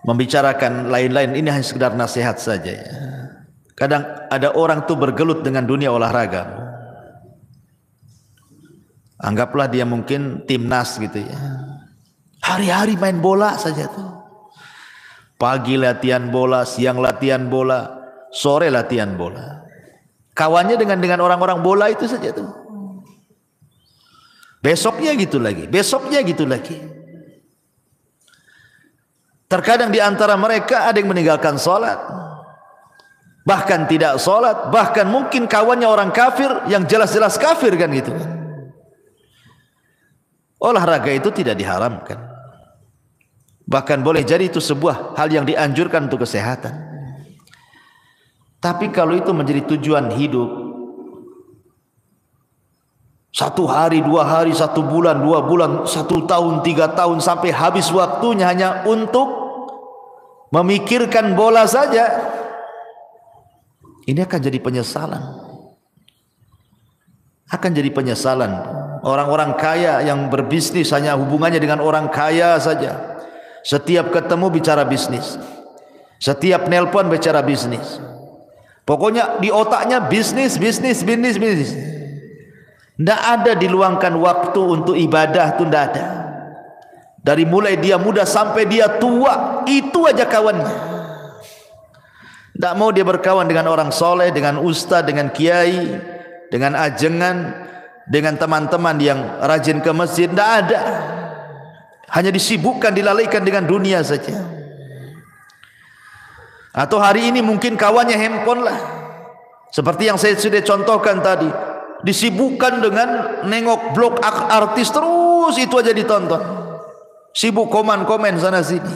membicarakan lain-lain, ini hanya sekedar nasihat saja ya. Kadang ada orang tuh bergelut dengan dunia olahraga. Anggaplah dia mungkin timnas gitu ya. Hari-hari main bola saja tuh. Pagi latihan bola, siang latihan bola, sore latihan bola. Kawannya dengan orang-orang bola itu saja tuh. Besoknya gitu lagi, besoknya gitu lagi. Terkadang di antara mereka ada yang meninggalkan sholat, bahkan tidak sholat, bahkan mungkin kawannya orang kafir yang jelas-jelas kafir kan gitu. Olahraga itu tidak diharamkan, bahkan boleh jadi itu sebuah hal yang dianjurkan untuk kesehatan. Tapi kalau itu menjadi tujuan hidup, 1 hari, 2 hari, 1 bulan, 2 bulan, 1 tahun, 3 tahun sampai habis waktunya hanya untuk memikirkan bola saja, ini akan jadi penyesalan. Akan jadi penyesalan. Orang-orang kaya yang berbisnis hanya hubungannya dengan orang kaya saja. Setiap ketemu bicara bisnis, setiap nelpon bicara bisnis. Pokoknya di otaknya bisnis, bisnis, bisnis, bisnis. Tidak ada diluangkan waktu untuk ibadah, itu tidak ada. Dari mulai dia muda sampai dia tua, itu aja kawannya. Tidak mau dia berkawan dengan orang soleh, dengan ustaz, dengan kiai, dengan ajengan, dengan teman-teman yang rajin ke masjid. Tidak ada. Hanya disibukkan, dilalaikan dengan dunia saja. Atau hari ini mungkin kawannya handphone lah. Seperti yang saya sudah contohkan tadi. Disibukkan dengan nengok blog artis, terus itu aja ditonton. Sibuk komen-komen sana sini.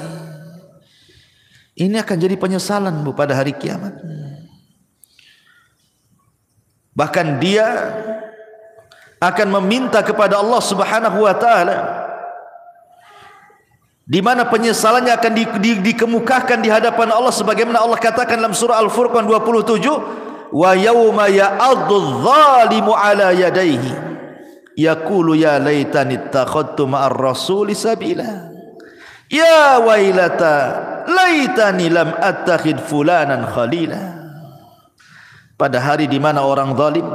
Ini akan jadi penyesalan Bu pada hari kiamat. Bahkan dia akan meminta kepada Allah Subhanahu wa taala, di mana penyesalannya akan dikemukakan di hadapan Allah, sebagaimana Allah katakan dalam surah Al-Furqan 27, wa yauma ya'addu dzalimu ala yadayhi yaqulu ya laitani ittakhadtu ma'ar rasuli sabila ya wailata laitani lam attakhid fulanan khalila. Pada hari di mana orang zalim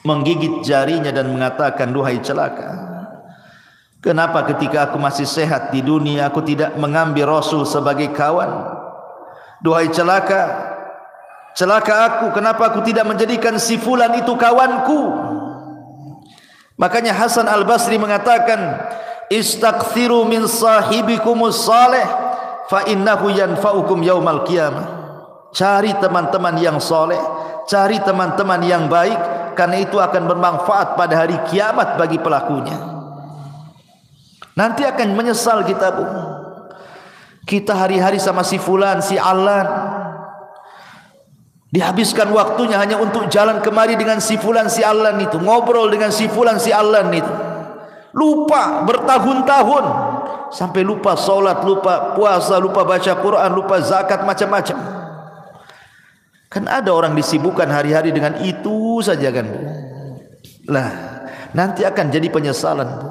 menggigit jarinya dan mengatakan, duhai celaka, kenapa ketika aku masih sehat di dunia aku tidak mengambil Rasul sebagai kawan? Duhai celaka, celaka aku, kenapa aku tidak menjadikan si fulan itu kawanku? Makanya Hasan Al-Basri mengatakan, istaghfiru min sahibikumus salih fa innahu yanfa'ukum yaumal qiyamah. Cari teman-teman yang soleh, cari teman-teman yang baik, karena itu akan bermanfaat pada hari kiamat bagi pelakunya. Nanti akan menyesal kita Bu. Kita hari-hari sama si fulan, si alan, dihabiskan waktunya hanya untuk jalan kemari dengan si fulan, si alan itu, ngobrol dengan si fulan, si alan itu. Lupa bertahun-tahun, sampai lupa sholat, lupa puasa, lupa baca Quran, lupa zakat, macam-macam. Kan ada orang disibukkan hari-hari dengan itu saja kan Bu. Lah nanti akan jadi penyesalan Bu.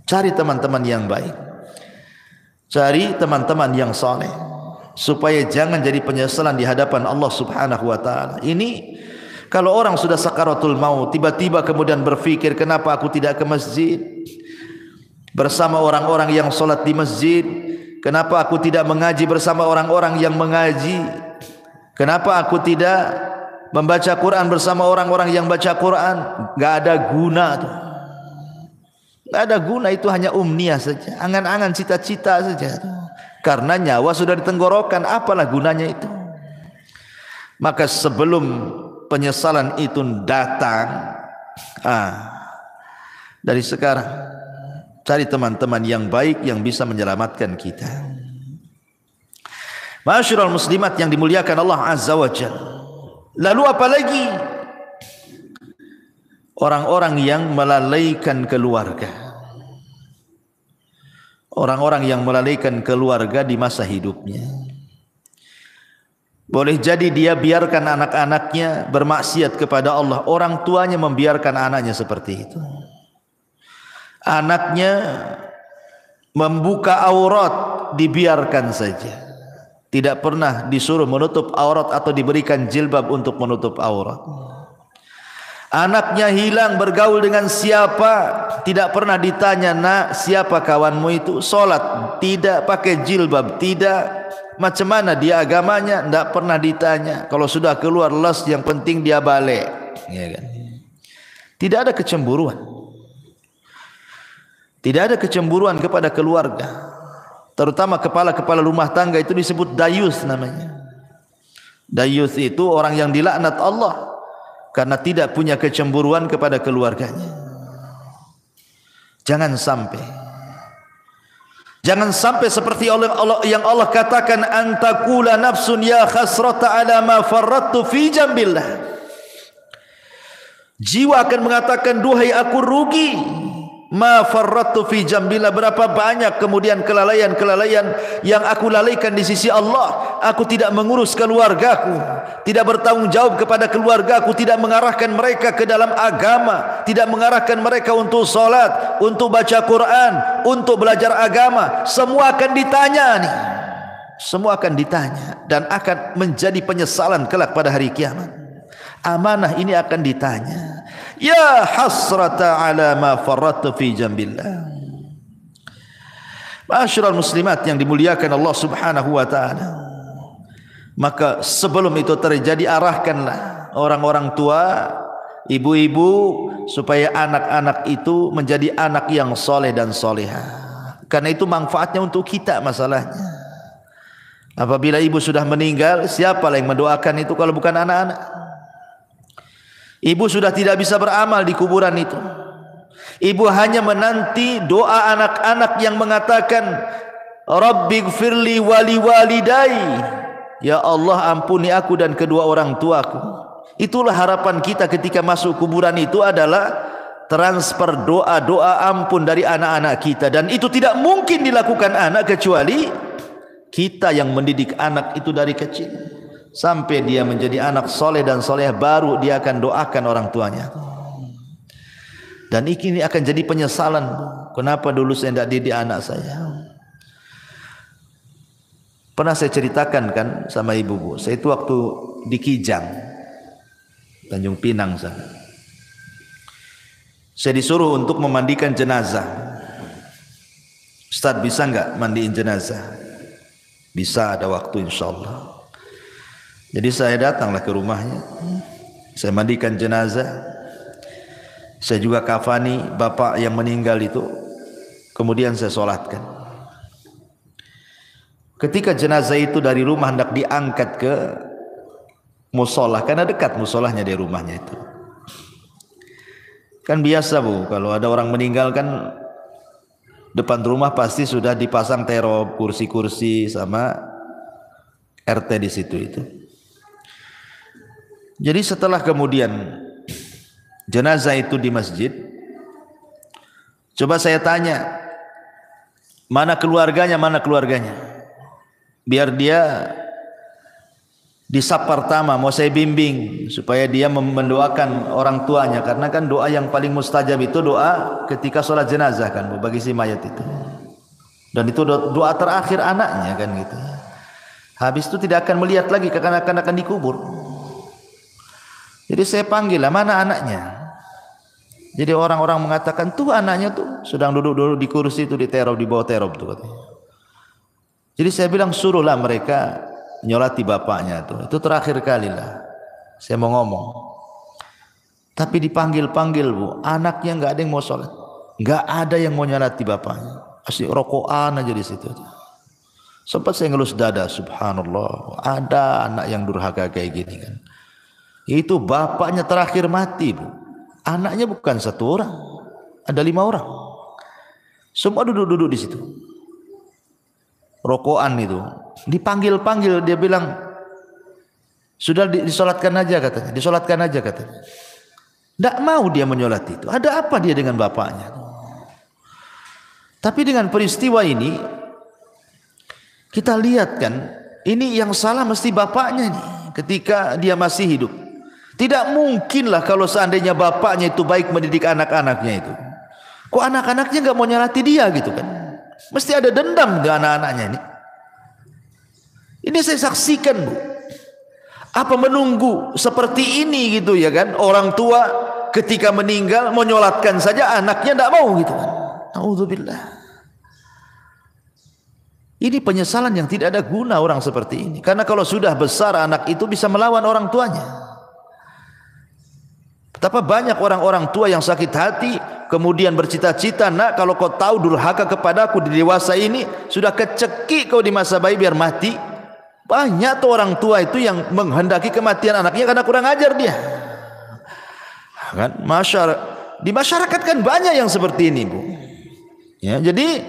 Cari teman-teman yang baik, cari teman-teman yang saleh, supaya jangan jadi penyesalan di hadapan Allah Subhanahu wa taala. Ini kalau orang sudah sakaratul maut, tiba-tiba kemudian berpikir, kenapa aku tidak ke masjid? bersama orang-orang yang sholat di masjid? Kenapa aku tidak mengaji bersama orang-orang yang mengaji? Kenapa aku tidak membaca Quran bersama orang-orang yang baca Quran? Gak ada guna tuh. Gak ada guna, itu hanya umniah saja, angan-angan, cita-cita saja. Karena nyawa sudah di tenggorokan, apalah gunanya itu? Maka sebelum penyesalan itu datang, dari sekarang cari teman-teman yang baik yang bisa menyelamatkan kita. Ma'asyiral muslimat yang dimuliakan Allah Azza wa Jalla. Lalu apa lagi? Orang-orang yang melalaikan keluarga. Orang-orang yang melalaikan keluarga di masa hidupnya. Boleh jadi dia biarkan anak-anaknya bermaksiat kepada Allah. Orang tuanya membiarkan anaknya seperti itu. Anaknya membuka aurat, dibiarkan saja. Tidak pernah disuruh menutup aurat atau diberikan jilbab untuk menutup aurat. Anaknya hilang bergaul dengan siapa, tidak pernah ditanya, nak siapa kawanmu itu, sholat tidak, pakai jilbab tidak, macam mana dia agamanya, tidak pernah ditanya. Kalau sudah keluar les, yang penting dia balik, ya kan? Tidak ada kecemburuan. Tidak ada kecemburuan kepada keluarga. Terutama kepala-kepala rumah tangga itu disebut dayus namanya. Dayus itu orang yang dilaknat Allah karena tidak punya kecemburuan kepada keluarganya. Jangan sampai seperti yang Allah katakan, antakula nafsun ya khasrata ala ma farrattu fi jambillah. Jiwa akan mengatakan, duhai aku rugi, ma farrattu fi jambillah, berapa banyak kemudian kelalaian-kelalaian yang aku lalaikan di sisi Allah. Aku tidak mengurus keluargaku, tidak bertanggung jawab kepada keluargaku, tidak mengarahkan mereka ke dalam agama, tidak mengarahkan mereka untuk salat, untuk baca Quran, untuk belajar agama. Semua akan ditanya nih. Semua akan ditanya dan akan menjadi penyesalan kelak pada hari kiamat. Amanah ini akan ditanya. Ya hasrata ala ma farrattu fi jambillah. Ma'asyiral muslimat yang dimuliakan Allah Subhanahu wa taala. Maka sebelum itu terjadi, arahkanlah orang-orang tua, ibu-ibu, supaya anak-anak itu menjadi anak yang soleh dan soleha. Karena itu manfaatnya untuk kita masalahnya. Apabila ibu sudah meninggal, siapa yang mendoakan itu kalau bukan anak-anak? Ibu sudah tidak bisa beramal di kuburan itu. Ibu hanya menanti doa anak-anak yang mengatakan, Rabbighfirli wali walidai. Ya Allah, ampuni aku dan kedua orang tuaku. Itulah harapan kita ketika masuk kuburan itu, adalah transfer doa-doa ampun dari anak-anak kita. Dan itu tidak mungkin dilakukan anak kecuali kita yang mendidik anak itu dari kecil sampai dia menjadi anak soleh dan soleh, baru dia akan doakan orang tuanya. Dan ini akan jadi penyesalan. Kenapa dulu saya tidak didik anak saya? Pernah saya ceritakan kan sama ibu, saya itu waktu di Kijang, Tanjung Pinang sana. Saya disuruh untuk memandikan jenazah. Ustaz, bisa enggak mandiin jenazah? Bisa, ada waktu insyaallah. Jadi saya datanglah ke rumahnya. Saya mandikan jenazah. Saya juga kafani bapak yang meninggal itu. Kemudian saya solatkan. Ketika jenazah itu dari rumah hendak diangkat ke musola, karena dekat musolahnya dari rumahnya itu. Kan biasa Bu, kalau ada orang meninggal kan depan rumah pasti sudah dipasang terop, kursi-kursi sama RT di situ itu. Jadi setelah kemudian jenazah itu di masjid, coba saya tanya, mana keluarganya, mana keluarganya? Biar dia disap pertama, mau saya bimbing supaya dia mendoakan orang tuanya, karena kan doa yang paling mustajab itu doa ketika sholat jenazah kan bagi si mayat itu, dan itu doa terakhir anaknya kan gitu. Habis itu tidak akan melihat lagi kekanak-kanak akan dikubur. Jadi saya panggil lah, mana anaknya? Jadi orang-orang mengatakan tuh anaknya tuh. sedang duduk-duduk di kursi itu diteror, di bawah teror itu katanya. Jadi saya bilang suruhlah mereka nyolati bapaknya itu. Itu terakhir kali lah saya mau ngomong. Tapi dipanggil-panggil Bu, anaknya nggak ada yang mau sholat, nggak ada yang mau nyolati bapaknya. Asli rokokan aja di situ. Sempat saya ngelus dada, subhanallah, ada anak yang durhaka kayak gini kan. Itu bapaknya terakhir mati Bu. Anaknya bukan satu orang, ada 5 orang. Semua duduk-duduk di situ. Rokokan itu. Dipanggil-panggil dia bilang, sudah disolatkan aja katanya, disolatkan aja katanya. Tidak mau dia menyolati itu. Ada apa dia dengan bapaknya? Tapi dengan peristiwa ini kita lihat kan, ini yang salah mesti bapaknya ini ketika dia masih hidup. Tidak mungkinlah kalau seandainya bapaknya itu baik mendidik anak-anaknya itu. Kok anak-anaknya nggak mau nyolati dia gitu kan? Mesti ada dendam dengan anak-anaknya ini. Ini saya saksikan Bu. Apa menunggu seperti ini gitu ya kan? Orang tua ketika meninggal mau nyolatkan saja anaknya tidak mau gitu kan? Nauzubillah. Ini penyesalan yang tidak ada guna orang seperti ini. Karena kalau sudah besar anak itu bisa melawan orang tuanya. Betapa banyak orang-orang tua yang sakit hati kemudian bercita-cita, nak kalau kau tahu durhaka kepadaku di dewasa ini, sudah kecekik kau di masa bayi biar mati. Banyak tuh orang tua itu yang menghendaki kematian anaknya karena kurang ajar dia. Kan di masyarakat kan banyak yang seperti ini Bu. Ya, jadi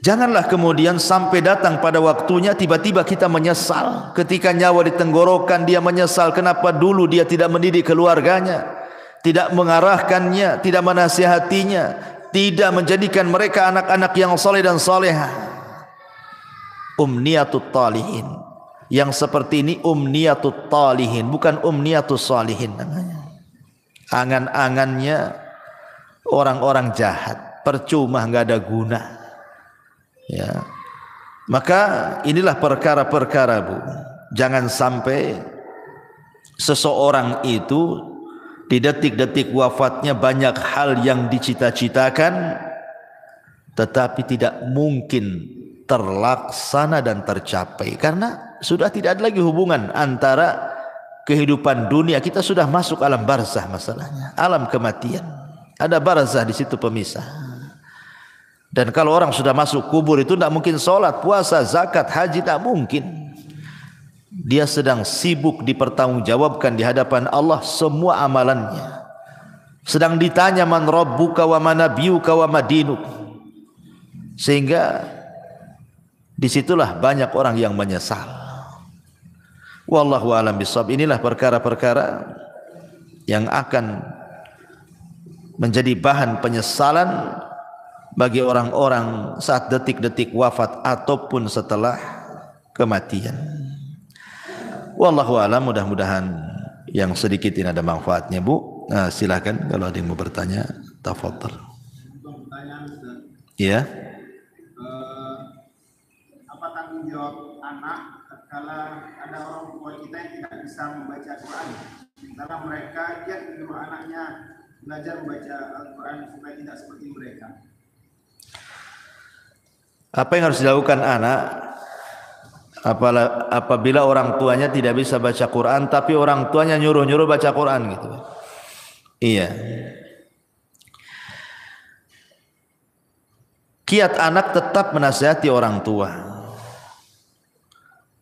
janganlah kemudian sampai datang pada waktunya tiba-tiba kita menyesal. Ketika nyawa di tenggorokan dia menyesal kenapa dulu dia tidak mendidik keluarganya, tidak mengarahkannya, tidak menasihatinya, tidak menjadikan mereka anak-anak yang saleh dan salehah. Umniyatut talihin. Yang seperti ini umniyatut talihin, bukan umniyatus salihin namanya. Angan-angannya orang-orang jahat, percuma, nggak ada guna. Ya. Maka inilah perkara-perkara Bu. Jangan sampai seseorang itu di detik-detik wafatnya banyak hal yang dicita-citakan tetapi tidak mungkin terlaksana dan tercapai karena sudah tidak ada lagi hubungan antara kehidupan dunia. Kita sudah masuk alam barzah masalahnya, alam kematian. Ada barzah di situ pemisah. Dan kalau orang sudah masuk kubur itu tidak mungkin sholat, puasa, zakat, haji, tak mungkin. Dia sedang sibuk dipertanggungjawabkan di hadapan Allah semua amalannya. Sedang ditanya man rabbuka wa man nabiyuka wa madinuk. Sehingga disitulah banyak orang yang menyesal. Wallahu a'lam bishawab. Inilah perkara-perkara yang akan menjadi bahan penyesalan bagi orang-orang saat detik-detik wafat ataupun setelah kematian. Wallahu a'lam. Mudah-mudahan yang sedikit ini ada manfaatnya Bu. Nah, silakan kalau ada yang mau bertanya, tafadhal. Iya. Apa tanggung jawab anak kalau ada orang tua kita yang tidak bisa membaca Quran, sementara mereka giat menyuruh anaknya belajar membaca Al-Quran supaya tidak seperti mereka? Apa yang harus dilakukan anak apabila orang tuanya tidak bisa baca Quran tapi orang tuanya nyuruh-nyuruh baca Quran gitu? Iya. Kiat anak tetap menasihati orang tua.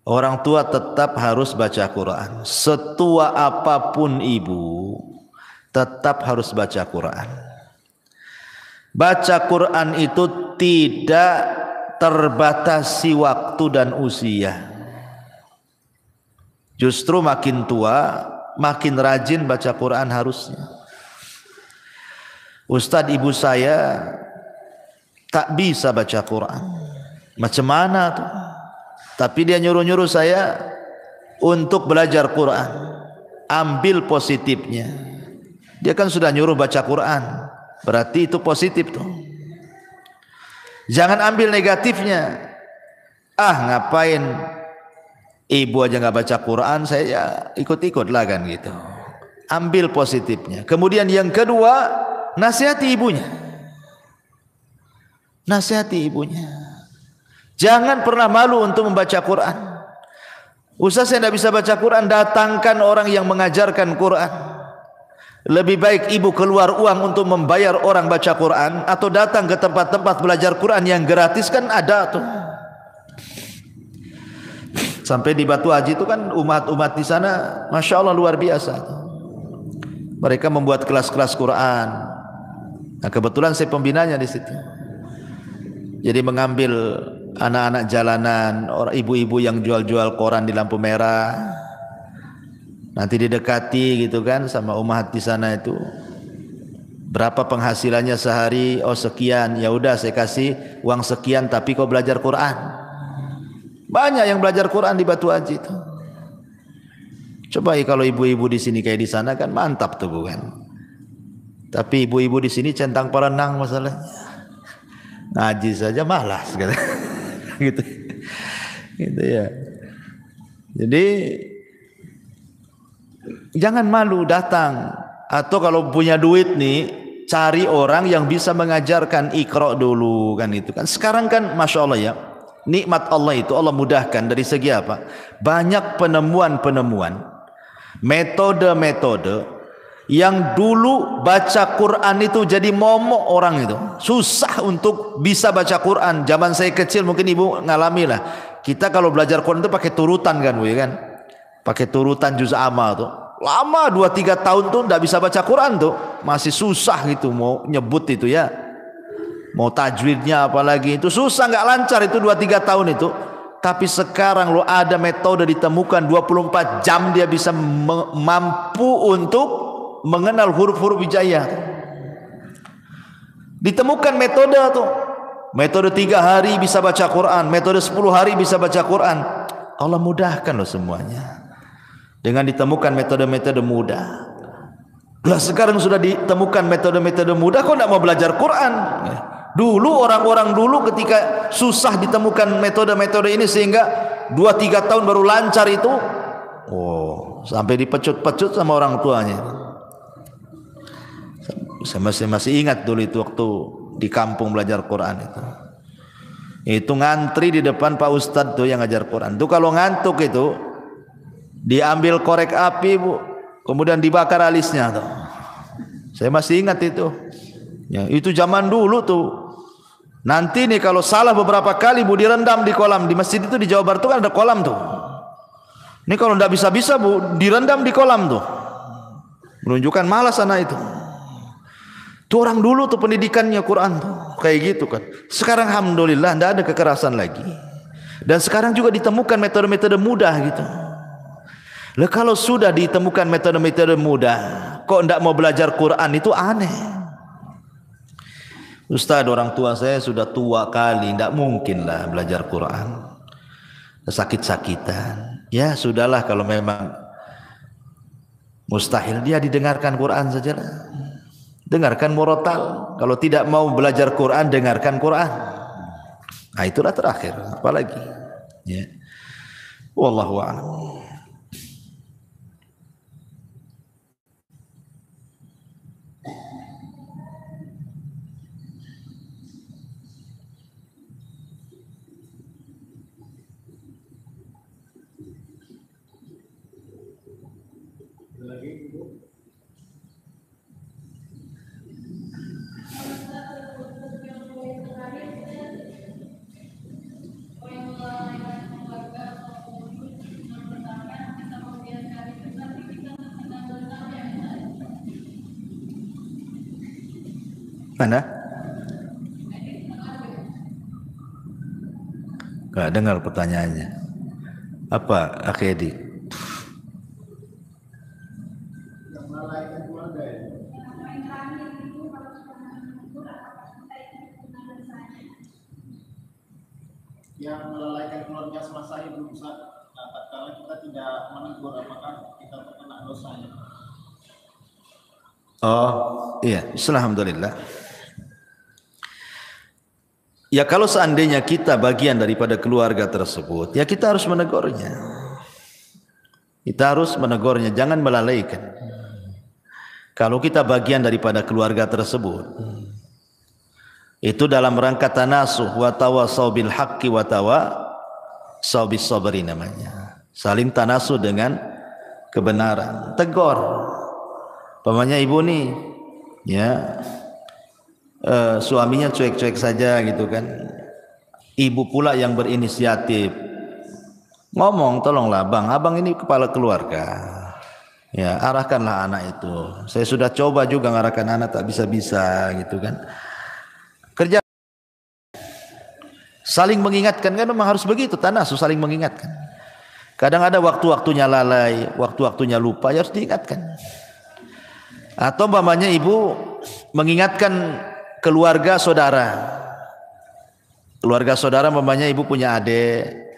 Orang tua tetap harus baca Quran. Setua apapun ibu, tetap harus baca Quran. Baca Quran itu tidak terbatasi waktu dan usia. Justru makin tua, makin rajin baca Quran harusnya. Ustadz ibu saya tak bisa baca Quran. Macam mana tuh? Tapi dia nyuruh-nyuruh saya untuk belajar Quran. Ambil positifnya. Dia kan sudah nyuruh baca Quran, berarti itu positif tuh. Jangan ambil negatifnya. Ah, ngapain ibu aja nggak baca Quran, saya ikut-ikut lah kan gitu. Ambil positifnya. Kemudian yang kedua, nasihati ibunya. Nasihati ibunya. Jangan pernah malu untuk membaca Quran. Ustaz, saya tidak bisa baca Quran, datangkan orang yang mengajarkan Quran. Lebih baik ibu keluar uang untuk membayar orang baca Quran atau datang ke tempat-tempat belajar Quran yang gratis, kan ada tuh. Sampai di Batu Haji itu kan umat-umat di sana, masya Allah luar biasa. Mereka membuat kelas-kelas Quran. Nah, kebetulan saya pembinanya di situ. Jadi mengambil anak-anak jalanan, orang ibu-ibu yang jual-jual koran di lampu merah. Nanti didekati gitu kan sama umat di sana itu. Berapa penghasilannya sehari? Oh sekian. Ya udah saya kasih uang sekian tapi kau belajar Quran. Banyak yang belajar Quran di Batu Haji itu. Coba kalau ibu-ibu di sini kayak di sana kan mantap tuh bukan. Tapi ibu-ibu di sini centang perenang masalahnya. Ngaji saja malas gitu. Gitu ya. Jadi jangan malu datang, atau kalau punya duit nih cari orang yang bisa mengajarkan Iqra dulu kan itu kan. Sekarang kan masya Allah ya, nikmat Allah itu Allah mudahkan dari segi apa? Banyak penemuan-penemuan, metode-metode yang dulu baca Quran itu jadi momok orang itu. Susah untuk bisa baca Quran. Zaman saya kecil mungkin ibu ngalami lah. Kita kalau belajar Quran itu pakai turutan kan bu ya kan? Pakai turutan juz amma tuh. Lama 2-3 tahun tuh tidak bisa baca Quran tuh, masih susah gitu mau nyebut itu ya, mau tajwidnya apalagi itu susah, nggak lancar itu 2-3 tahun itu. Tapi sekarang lo ada metode ditemukan 24 jam dia bisa mampu untuk mengenal huruf-huruf hijaiyah. Ditemukan metode tuh, metode 3 hari bisa baca Quran, metode 10 hari bisa baca Quran. Allah mudahkan lo semuanya. Dengan ditemukan metode-metode mudah. Lah sekarang sudah ditemukan metode-metode mudah, kok tidak mau belajar Quran? Dulu orang-orang dulu ketika susah ditemukan metode-metode ini sehingga 2-3 tahun baru lancar itu. Oh, sampai dipecut-pecut sama orang tuanya. Saya masih ingat dulu itu waktu di kampung belajar Quran itu. Itu ngantri di depan Pak Ustadz tuh yang ngajar Quran. Tuh kalau ngantuk itu diambil korek api bu, kemudian dibakar alisnya tuh. Saya masih ingat itu. Ya, itu zaman dulu tuh. Nanti nih kalau salah beberapa kali bu direndam di kolam di masjid itu di Jawa Barat tuh kan ada kolam tuh. Ini kalau tidak bisa bu direndam di kolam tuh. Menunjukkan malas anak itu. Tuh orang dulu tuh pendidikannya Quran tuh kayak gitu kan. Sekarang alhamdulillah tidak ada kekerasan lagi. Dan sekarang juga ditemukan metode-metode mudah gitu. Lah kalau sudah ditemukan metode-metode mudah, kok tidak mau belajar Quran, itu aneh. Ustaz, orang tua saya sudah tua kali, tidak mungkin lah belajar Quran. Sakit-sakitan. Ya sudahlah kalau memang mustahil, dia didengarkan Quran saja lah. Dengarkan murotal. Kalau tidak mau belajar Quran, dengarkan Quran. Nah itulah terakhir, apalagi. Ya. Wallahu a'lam. Mana? Gak dengar pertanyaannya. Apa Akhedi? Yang melalaikan keluarga semasa hidup Ustaz. Nah, tatkala kita tidak menegur, apakah kita terkena dosanya? Oh iya, alhamdulillah. Ya kalau seandainya kita bagian daripada keluarga tersebut, ya kita harus menegurnya. Kita harus menegurnya, jangan melalaikan. Kalau kita bagian daripada keluarga tersebut, Itu dalam rangka tanasuh, wa tawassaw bil haqqi wa tawassaw bis sabri namanya. Saling tanasuh dengan kebenaran. Tegur. Pamannya ibu nih, ya, suaminya cuek-cuek saja gitu kan. Ibu pula yang berinisiatif. Ngomong, tolonglah bang, abang ini kepala keluarga. Ya, arahkanlah anak itu. Saya sudah coba juga ngarahkan anak, tak bisa-bisa gitu kan. Kerja saling mengingatkan, kan memang harus begitu, tanasuh saling mengingatkan. Kadang ada waktu-waktunya lalai, waktu-waktunya lupa, ya harus diingatkan. Atau umpamanya ibu mengingatkan keluarga saudara. Keluarga saudara umpamanya ibu punya adik,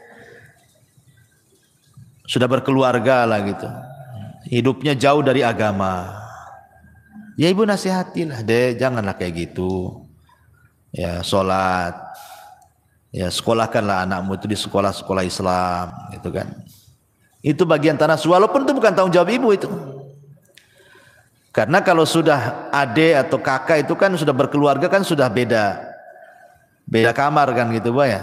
sudah berkeluarga lah gitu. Hidupnya jauh dari agama. Ya ibu nasihatilah, dek, janganlah kayak gitu. Ya, sholat. Ya, sekolahkanlah anakmu itu di sekolah-sekolah Islam, gitu kan. Itu bagian tanasuh, walaupun itu bukan tanggung jawab ibu itu. Karena kalau sudah adik atau kakak itu kan sudah berkeluarga, kan sudah beda kamar kan gitu, Pak ya.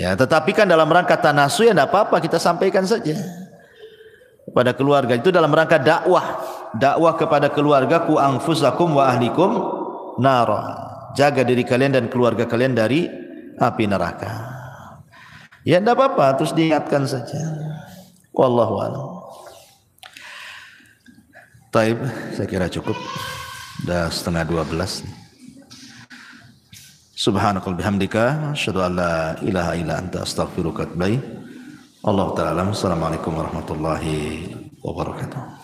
Ya, tetapi kan dalam rangka tanasuh ya enggak apa-apa, kita sampaikan saja kepada keluarga. Itu dalam rangka dakwah kepada keluarga, ku anfusakum wa ahlikum nara. Jaga diri kalian dan keluarga kalian dari api neraka. Ya enggak apa-apa, terus diingatkan saja. Wallahu a'lam. Taib, saya kira cukup. Dah 11:30. Subhanakallahumma bihamdika asyhadu an la ilaha illa anta astaghfiruka wa atubu ilaik. Allahu ta'ala. Assalamualaikum warahmatullahi wabarakatuh.